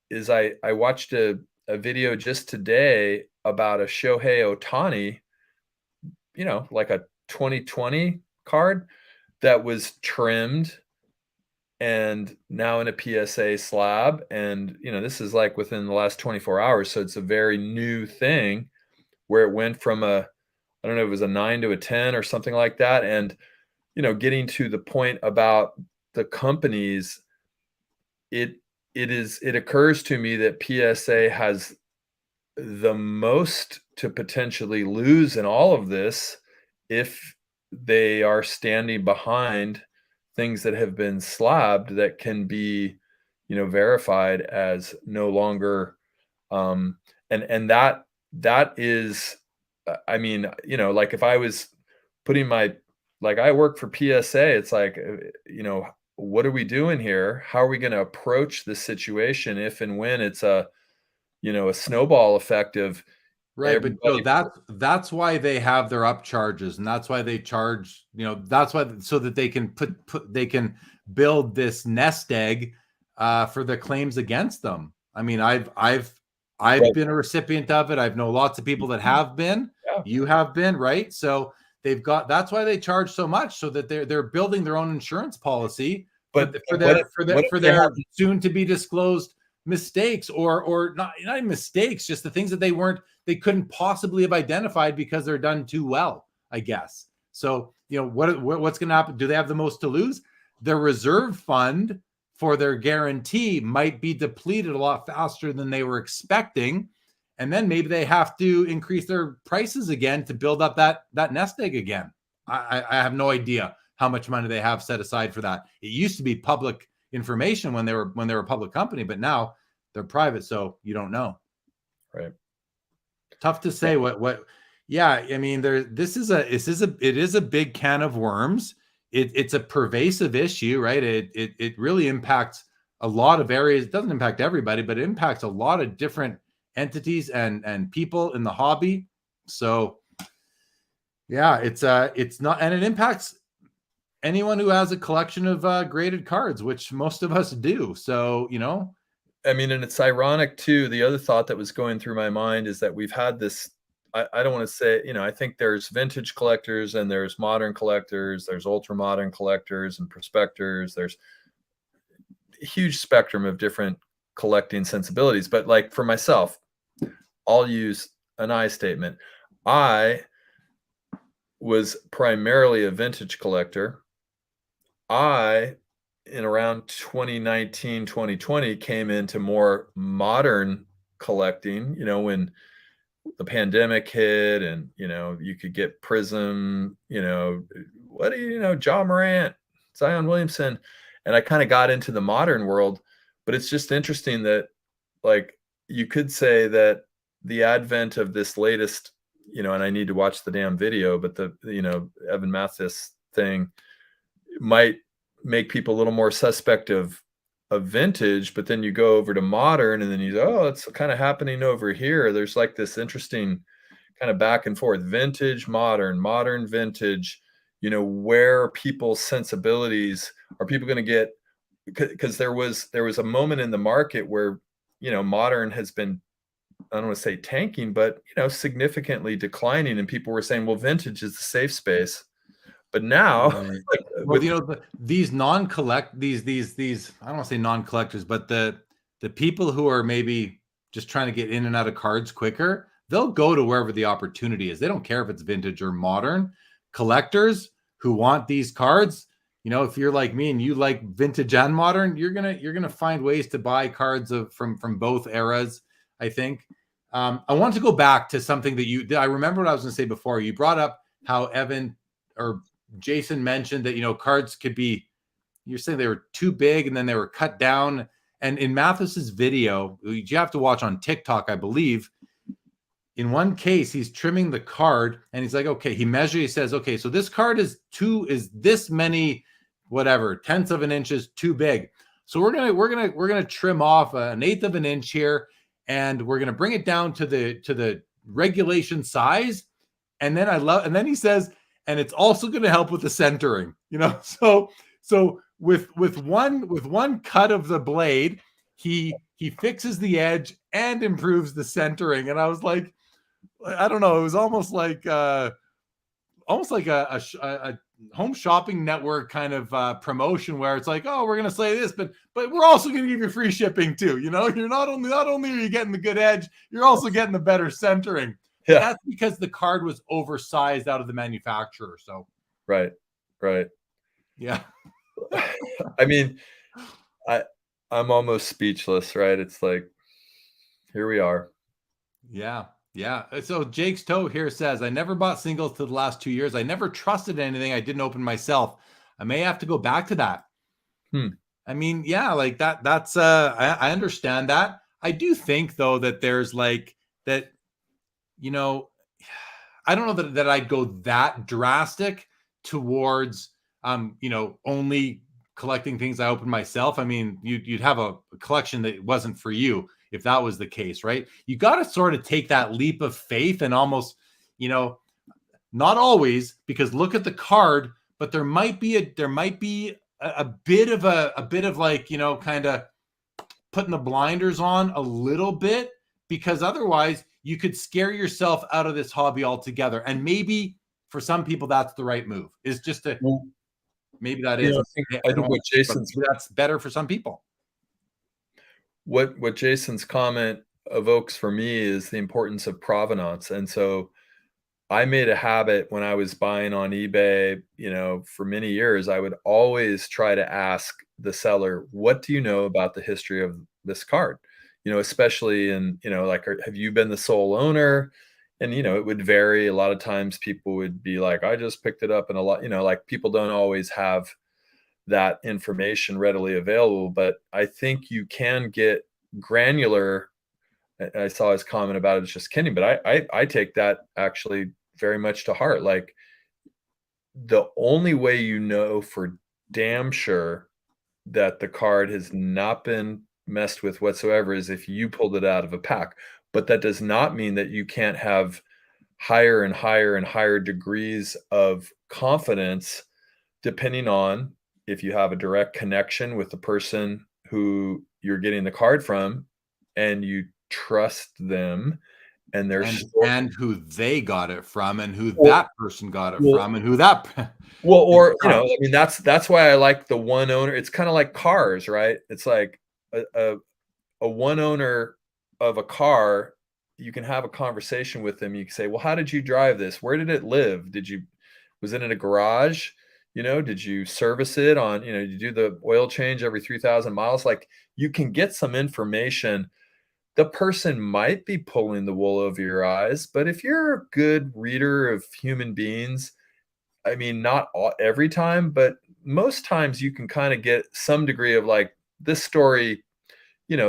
is I watched a video just today about a Shohei Ohtani, like a 2020 card that was trimmed and now in a PSA slab. And, this is like within the last 24 hours. So it's a very new thing where it went from I don't know, it was a 9 to a 10 or something like that. And, getting to the point about the companies, it occurs to me that PSA has the most to potentially lose in all of this if they are standing behind things that have been slabbed that can be, verified as no longer, and that is, I mean, like if I was putting I work for PSA, it's like, what are we doing here? How are we going to approach this situation if and when it's a snowball effect of right? But that's why they have their up charges, and that's why they charge. That's why, so that they can they can build this nest egg for the claims against them. I mean, I've right. been a recipient of it. I've known lots of people that have been. Yeah. You have been, right? So that's why they charge so much, so that they're building their own insurance policy, but for their soon to be disclosed mistakes, or not mistakes, just the things that they couldn't possibly have identified because they're done too well, I guess. So, what's going to happen? Do they have the most to lose? Their reserve fund for their guarantee might be depleted a lot faster than they were expecting. And then maybe they have to increase their prices again to build up that nest egg again. I have no idea how much money they have set aside for that. It used to be public information when they were a public company, but now they're private, so you don't know. Right. Tough to say what. Yeah, I mean, it is a big can of worms. It's a pervasive issue, right? It really impacts a lot of areas. It doesn't impact everybody, but it impacts a lot of different entities and people in the hobby. So yeah, it's not, and it impacts anyone who has a collection of graded cards, which most of us do. So, you know, I mean, and it's ironic too. The other thought that was going through my mind is that we've had this, I don't want to say, you know, I think there's vintage collectors and there's modern collectors, there's ultra modern collectors and prospectors. There's a huge spectrum of different collecting sensibilities. But like for myself, I'll use an I statement. I was primarily a vintage collector. In around 2019, 2020, came into more modern collecting, you know, when the pandemic hit and, you know, you could get Prism, you know, John Morant, Zion Williamson. And I kind of got into the modern world, but it's just interesting that, like, you could say that the advent of this latest, you know, and I need to watch the damn video, but the, you know, Evan Mathis thing might make people a little more suspect of vintage, but then you go over to modern and then you go, oh, it's kind of happening over here. There's like this interesting kind of back and forth, vintage, modern, vintage, you know, where people's sensibilities are people going to get, because there was a moment in the market where, you know, modern has been, I don't want to say tanking, but, you know, significantly declining. And people were saying, well, vintage is the safe space. But now, right. Well, you know, these I don't want to say non-collectors, but the people who are maybe just trying to get in and out of cards quicker, they'll go to wherever the opportunity is. They don't care if it's vintage or modern. Collectors who want these cards, you know, if you're like me and you like vintage and modern, you're gonna find ways to buy cards from both eras, I think. I want to go back to something that I remember what I was going to say before. You brought up how Evan or Jason mentioned that, you know, cards could be, you're saying they were too big and then they were cut down. And in Mathis's video, you have to watch on TikTok, I believe, in one case, he's trimming the card and he's like, okay, he says, okay, so this card is this many, whatever, tenths of an inch is too big. So we're going to trim off an eighth of an inch here. And we're going to bring it down to the regulation size. And then he says, and it's also going to help with the centering, you know? So with one cut of the blade, he fixes the edge and improves the centering. And I was like, I don't know. It was almost like a home shopping network kind of promotion where it's like, oh, we're going to say this, but we're also going to give you free shipping too. You know, you're not only are you getting the good edge, you're also getting the better centering. Yeah. That's because the card was oversized out of the manufacturer. So, right. Yeah. I mean, I'm almost speechless, right? It's like, here we are. Yeah. So Jake's Toe here says, I never bought singles to the last 2 years. I never trusted anything I didn't open myself. I may have to go back to that. I mean, yeah, like that's I understand that. I do think though that there's like that, you know, I don't know that I'd go that drastic towards you know, only collecting things I open myself. I mean, you'd have a collection that wasn't for you if that was the case, right? You got to sort of take that leap of faith and almost, you know, not always, because look at the card, but there might be a bit of like, you know, kind of putting the blinders on a little bit, because otherwise you could scare yourself out of this hobby altogether. And maybe for some people that's the right move, is just to maybe that is. I think what Jason's, that's better for some people. What Jason's comment evokes for me is the importance of provenance. And so I made a habit when I was buying on eBay, you know, for many years, I would always try to ask the seller, what do you know about the history of this card? Especially in, like, have you been the sole owner? And, it would vary. A lot of times people would be like, I just picked it up. And a lot, like, people don't always have that information readily available, but I think you can get granular. I saw his comment about it. It's just kidding, but I take that actually very much to heart. Like, the only way for damn sure that the card has not been messed with whatsoever is if you pulled it out of a pack. But that does not mean that you can't have higher and higher and higher degrees of confidence, depending on if you have a direct connection with the person who you're getting the card from and you trust them and their story. And who they got it from, and who Well, that person got it from, and who that well, or I mean, that's why I like the one owner. It's kind of like cars, right? It's like a one owner of a car. You can have a conversation with them. You can say, well, how did you drive this? Where did it live? Was it in a garage? Did you service it on, did you do the oil change every 3,000 miles? Like, you can get some information. The person might be pulling the wool over your eyes, but if you're a good reader of human beings, I mean, not every time, but most times you can kind of get some degree of like, this story,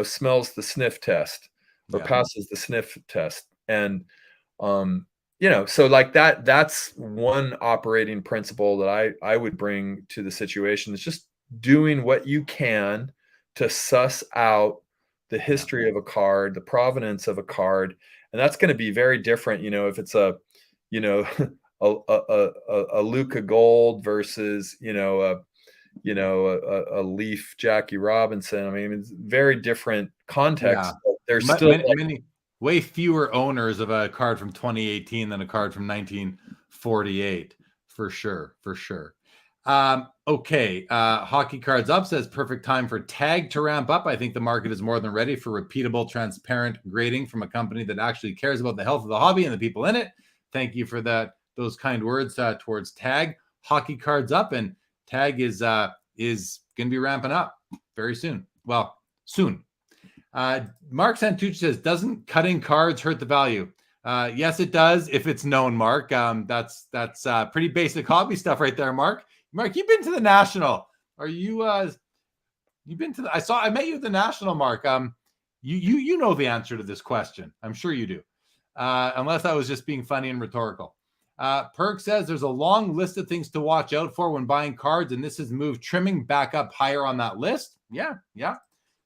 smells the sniff test or passes the sniff test. And, so like that's one operating principle that I would bring to the situation. It's just doing what you can to suss out the history of a card, the provenance of a card. And that's going to be very different, if it's a Luca Gold versus, a Leaf Jackie Robinson. I mean, it's very different context. Yeah. There's still many way fewer owners of a card from 2018 than a card from 1948, for sure. Okay. Hockey Cards Up says perfect time for tag to ramp up. I think the market is more than ready for repeatable, transparent grading from a company that actually cares about the health of the hobby and the people in it. Thank you for those kind words towards tag. Hockey Cards Up, and tag is going to be ramping up very soon. Well, soon. Mark Santucci says, doesn't cutting cards hurt the value? Yes, it does if it's known, Mark. That's pretty basic hobby stuff right there, Mark. Mark, you've been to the National. Are you you've been to the I met you at the National, Mark. You know the answer to this question. I'm sure you do. Unless I was just being funny and rhetorical. Perk says there's a long list of things to watch out for when buying cards, and this has moved trimming back up higher on that list. Yeah.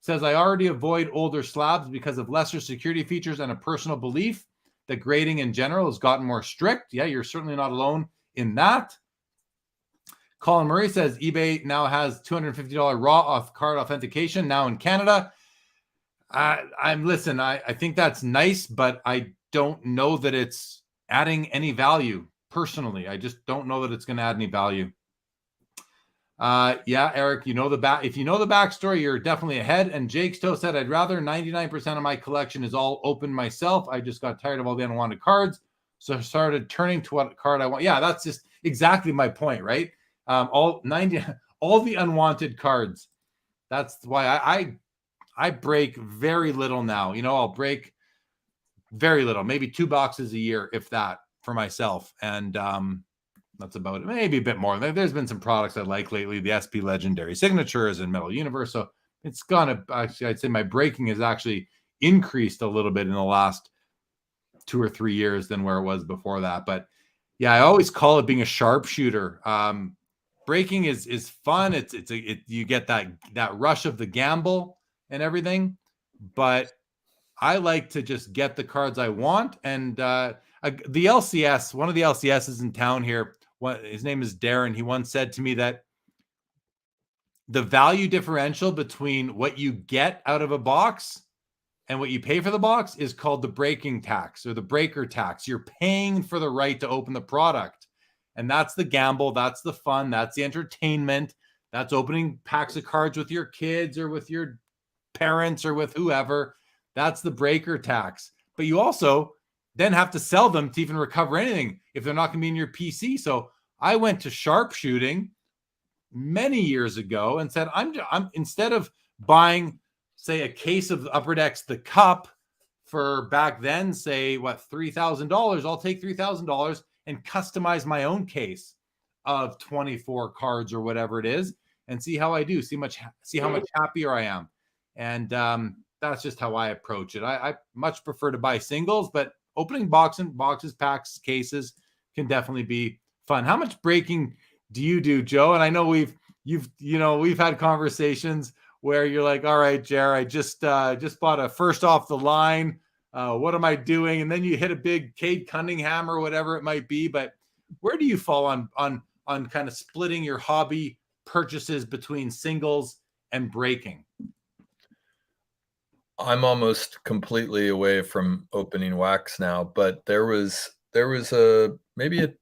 Says I already avoid older slabs because of lesser security features and a personal belief that grading in general has gotten more strict. Yeah, you're certainly not alone in that. Colin Murray says eBay now has $250 raw off card authentication now in Canada. I think that's nice, but I don't know that it's adding any value personally. I just don't know that it's going to add any value. Eric, if you know the backstory, you're definitely ahead. And Jake Stowe said, I'd rather 99% of my collection is all open myself. I just got tired of all the unwanted cards. So I started turning to what card I want. Yeah, that's just exactly my point, right? All the unwanted cards. That's why I break very little now. I'll break very little, maybe 2 boxes a year, if that, for myself. And that's about it. Maybe a bit more. There's been some products I like lately, the SP Legendary Signatures and Metal Universe. So it's gonna actually, I'd say my breaking has actually increased a little bit in the last 2 or 3 years than where it was before that. But yeah, I always call it being a sharpshooter. Breaking is fun. You get that rush of the gamble and everything, but I like to just get the cards I want. And the LCS, one of the LCSs in town here, his name is Darren. He once said to me that the value differential between what you get out of a box and what you pay for the box is called the breaking tax or the breaker tax. You're paying for the right to open the product. And that's the gamble. That's the fun. That's the entertainment. That's opening packs of cards with your kids or with your parents or with whoever. That's the breaker tax. But you also then have to sell them to even recover anything if they're not going to be in your PC. So I went to sharpshooting many years ago and said, I'm instead of buying, say, a case of Upper Decks, the cup for back then, say what, $3,000, I'll take $3,000 and customize my own case of 24 cards or whatever it is, and see how I do, see how much happier I am. And that's just how I approach it. I much prefer to buy singles, but opening boxes, packs, cases can definitely be fun. How much breaking do you do, Joe? And I know we've had conversations where you're like, all right, Jer, I just bought a first off the line. What am I doing? And then you hit a big Cade Cunningham or whatever it might be. But where do you fall on kind of splitting your hobby purchases between singles and breaking? I'm almost completely away from opening wax now, but there was maybe a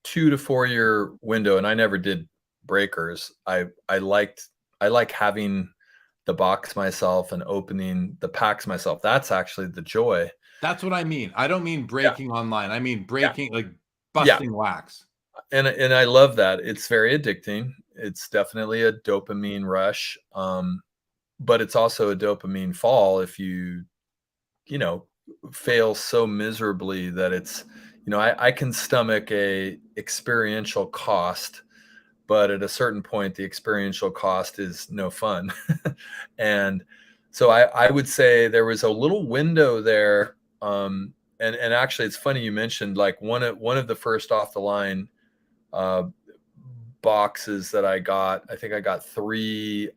2 to 4 year window, and I never did breakers. I like having the box myself and opening the packs myself. That's actually the joy. That's what I mean. I don't mean breaking online. I mean breaking, like busting wax. And I love that. It's very addicting. It's definitely a dopamine rush. But it's also a dopamine fall if you fail so miserably that it's, I can stomach a experiential cost, but at a certain point, the experiential cost is no fun. And so I would say there was a little window there. And actually, it's funny you mentioned, like, one of the first off the line boxes that I got. I think I got 3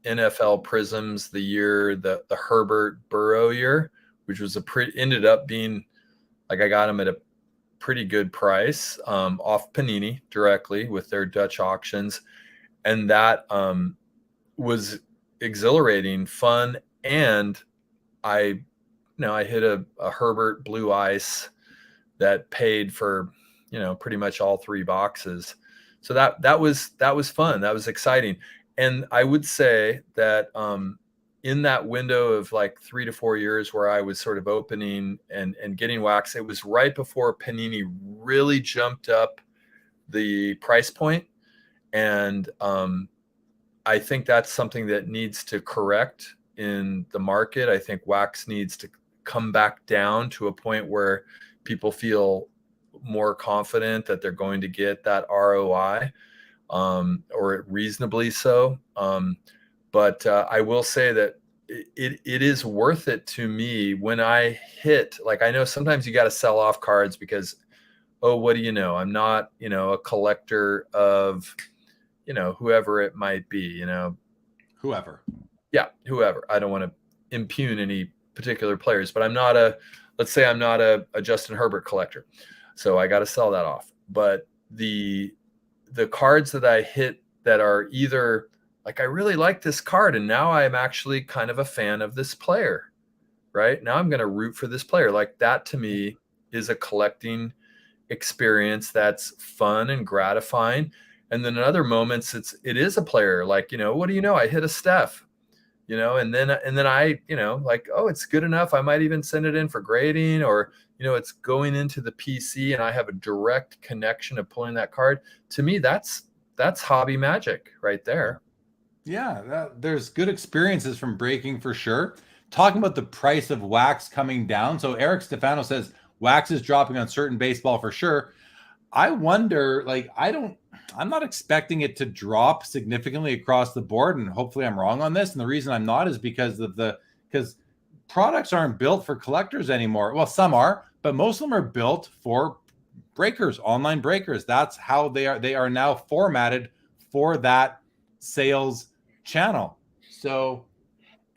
NFL Prisms the year, the Herbert Burrow year, which was ended up being, like, I got them at a pretty good price off Panini directly with their Dutch auctions. And that was exhilarating, fun. And I hit a Herbert Blue Ice that paid for, pretty much all 3 boxes. So that was fun. That was exciting. And I would say that in that window of like 3 to 4 years where I was sort of opening and getting wax, it was right before Panini really jumped up the price point. And I think that's something that needs to correct in the market. I think wax needs to come back down to a point where people feel more confident that they're going to get that ROI, or reasonably so. But I will say that it is worth it to me when I hit, like, I know sometimes you got to sell off cards because, oh, what do you know? I'm not, a collector of, whoever it might be, Whoever. Yeah, whoever. I don't want to impugn any particular players, but let's say I'm not a Justin Herbert collector. So I got to sell that off. But the cards that I hit that are either like, I really like this card, and now I'm actually kind of a fan of this player, right? Now I'm going to root for this player. Like, that to me is a collecting experience that's fun and gratifying. And then in other moments, it is a player, like, what do you know? I hit a Steph, and then I, like, oh, it's good enough. I might even send it in for grading, or, it's going into the PC and I have a direct connection of pulling that card. To me, that's hobby magic right there. Yeah, there's good experiences from breaking for sure. Talking about the price of wax coming down. So Eric Stefano says wax is dropping on certain baseball for sure. I wonder, like, I'm not expecting it to drop significantly across the board, and hopefully I'm wrong on this. And the reason I'm not is because products aren't built for collectors anymore. Well, some are, but most of them are built for breakers, online breakers. That's how they are. They are now formatted for that sales channel. So,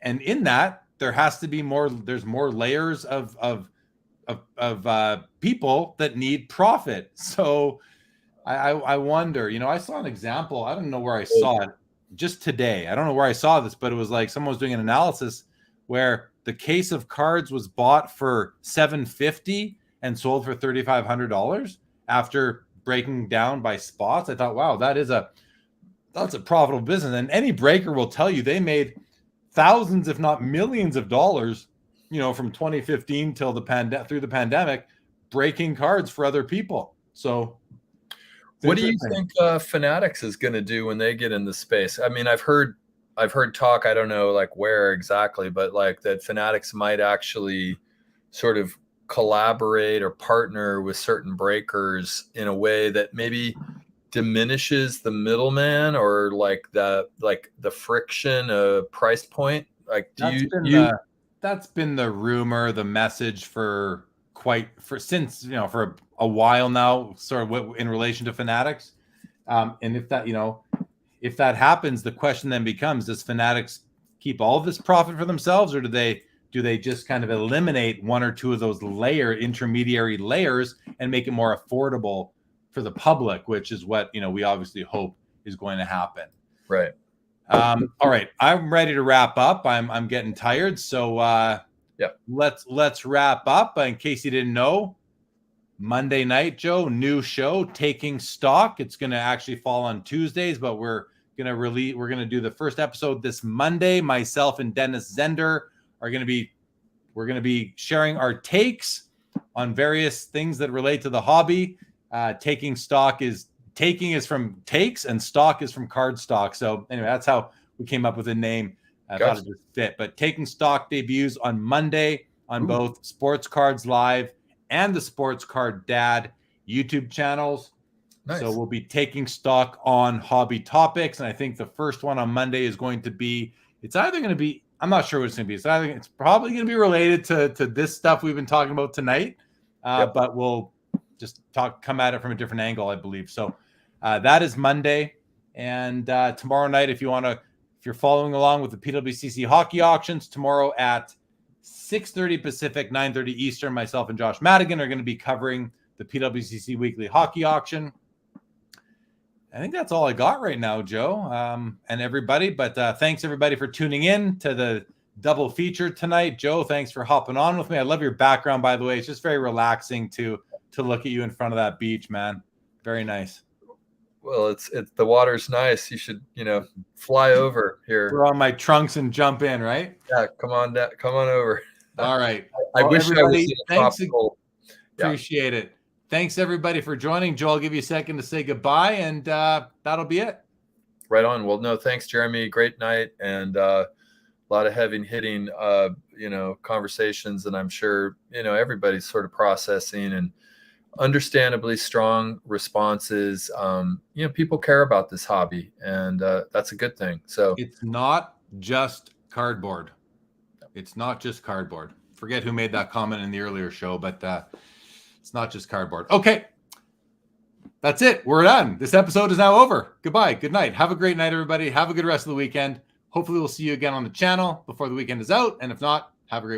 and in that, there has to be more. There's more layers of people that need profit. So I wonder, I saw an example. I don't know where I saw it just today. I don't know where I saw this, but it was like someone was doing an analysis where the case of cards was bought for $750 and sold for $3,500 after breaking down by spots. I thought, wow, that's a profitable business. And any breaker will tell you they made thousands, if not millions of dollars, from 2015 till through the pandemic, breaking cards for other people. So, What do you think Fanatics is going to do when they get in the space? I mean, I've heard talk, I don't know like where exactly, but like that Fanatics might actually sort of collaborate or partner with certain breakers in a way that maybe diminishes the middleman or like the friction price point. Like that's been the rumor, the message for since, you know, for a while now, sort of in relation to Fanatics. And if that happens, the question then becomes, does Fanatics keep all of this profit for themselves, or do they just kind of eliminate one or two of those intermediary layers and make it more affordable for the public, which is what, you know, we obviously hope is going to happen. Right. All right. I'm ready to wrap up. I'm getting tired. So yeah, let's wrap up. In case you didn't know, Monday night, Joe, new show, Taking Stock. It's going to actually fall on Tuesdays, but we're going to do the first episode this Monday. Myself and Dennis Zender we're going to be sharing our takes on various things that relate to the hobby. Taking is from takes and stock is from card stock. So anyway, that's how we came up with a name. I thought it just fit. But Taking Stock debuts on Monday on both Sports Cards Live and the Sports Card Dad YouTube channels. Nice. So we'll be taking stock on hobby topics. And I think the first one on Monday is going to be, I'm not sure what it's going to be. So I think it's probably going to be related to this stuff we've been talking about tonight. But we'll just come at it from a different angle, I believe. So that is Monday. And tomorrow night, if you're following along with the PWCC hockey auctions, tomorrow at 6:30 Pacific, 9:30 Eastern, myself and Josh Madigan are going to be covering the PWCC weekly hockey auction. I think that's all I got right now, Joe, and everybody. But thanks everybody for tuning in to the double feature tonight. Joe, thanks for hopping on with me. I love your background, by the way. It's just very relaxing to look at you in front of that beach, man. Very nice. Well, it's the water's nice. You should, fly over here. Throw on my trunks and jump in, right? Yeah, come on over. All right. I wish I was in a tropical. Appreciate it. Thanks everybody for joining. Joe, I'll give you a second to say goodbye, and that'll be it. Right on. Well, no, thanks, Jeremy. Great night, and a lot of heavy hitting, conversations, and I'm sure everybody's sort of processing and understandably strong responses. People care about this hobby, and that's a good thing. So it's not just cardboard. It's not just cardboard. Forget who made that comment in the earlier show, but it's not just cardboard. Okay. That's it. We're done. This episode is now over. Goodbye. Good night. Have a great night, everybody. Have a good rest of the weekend. Hopefully we'll see you again on the channel before the weekend is out. And if not, have a great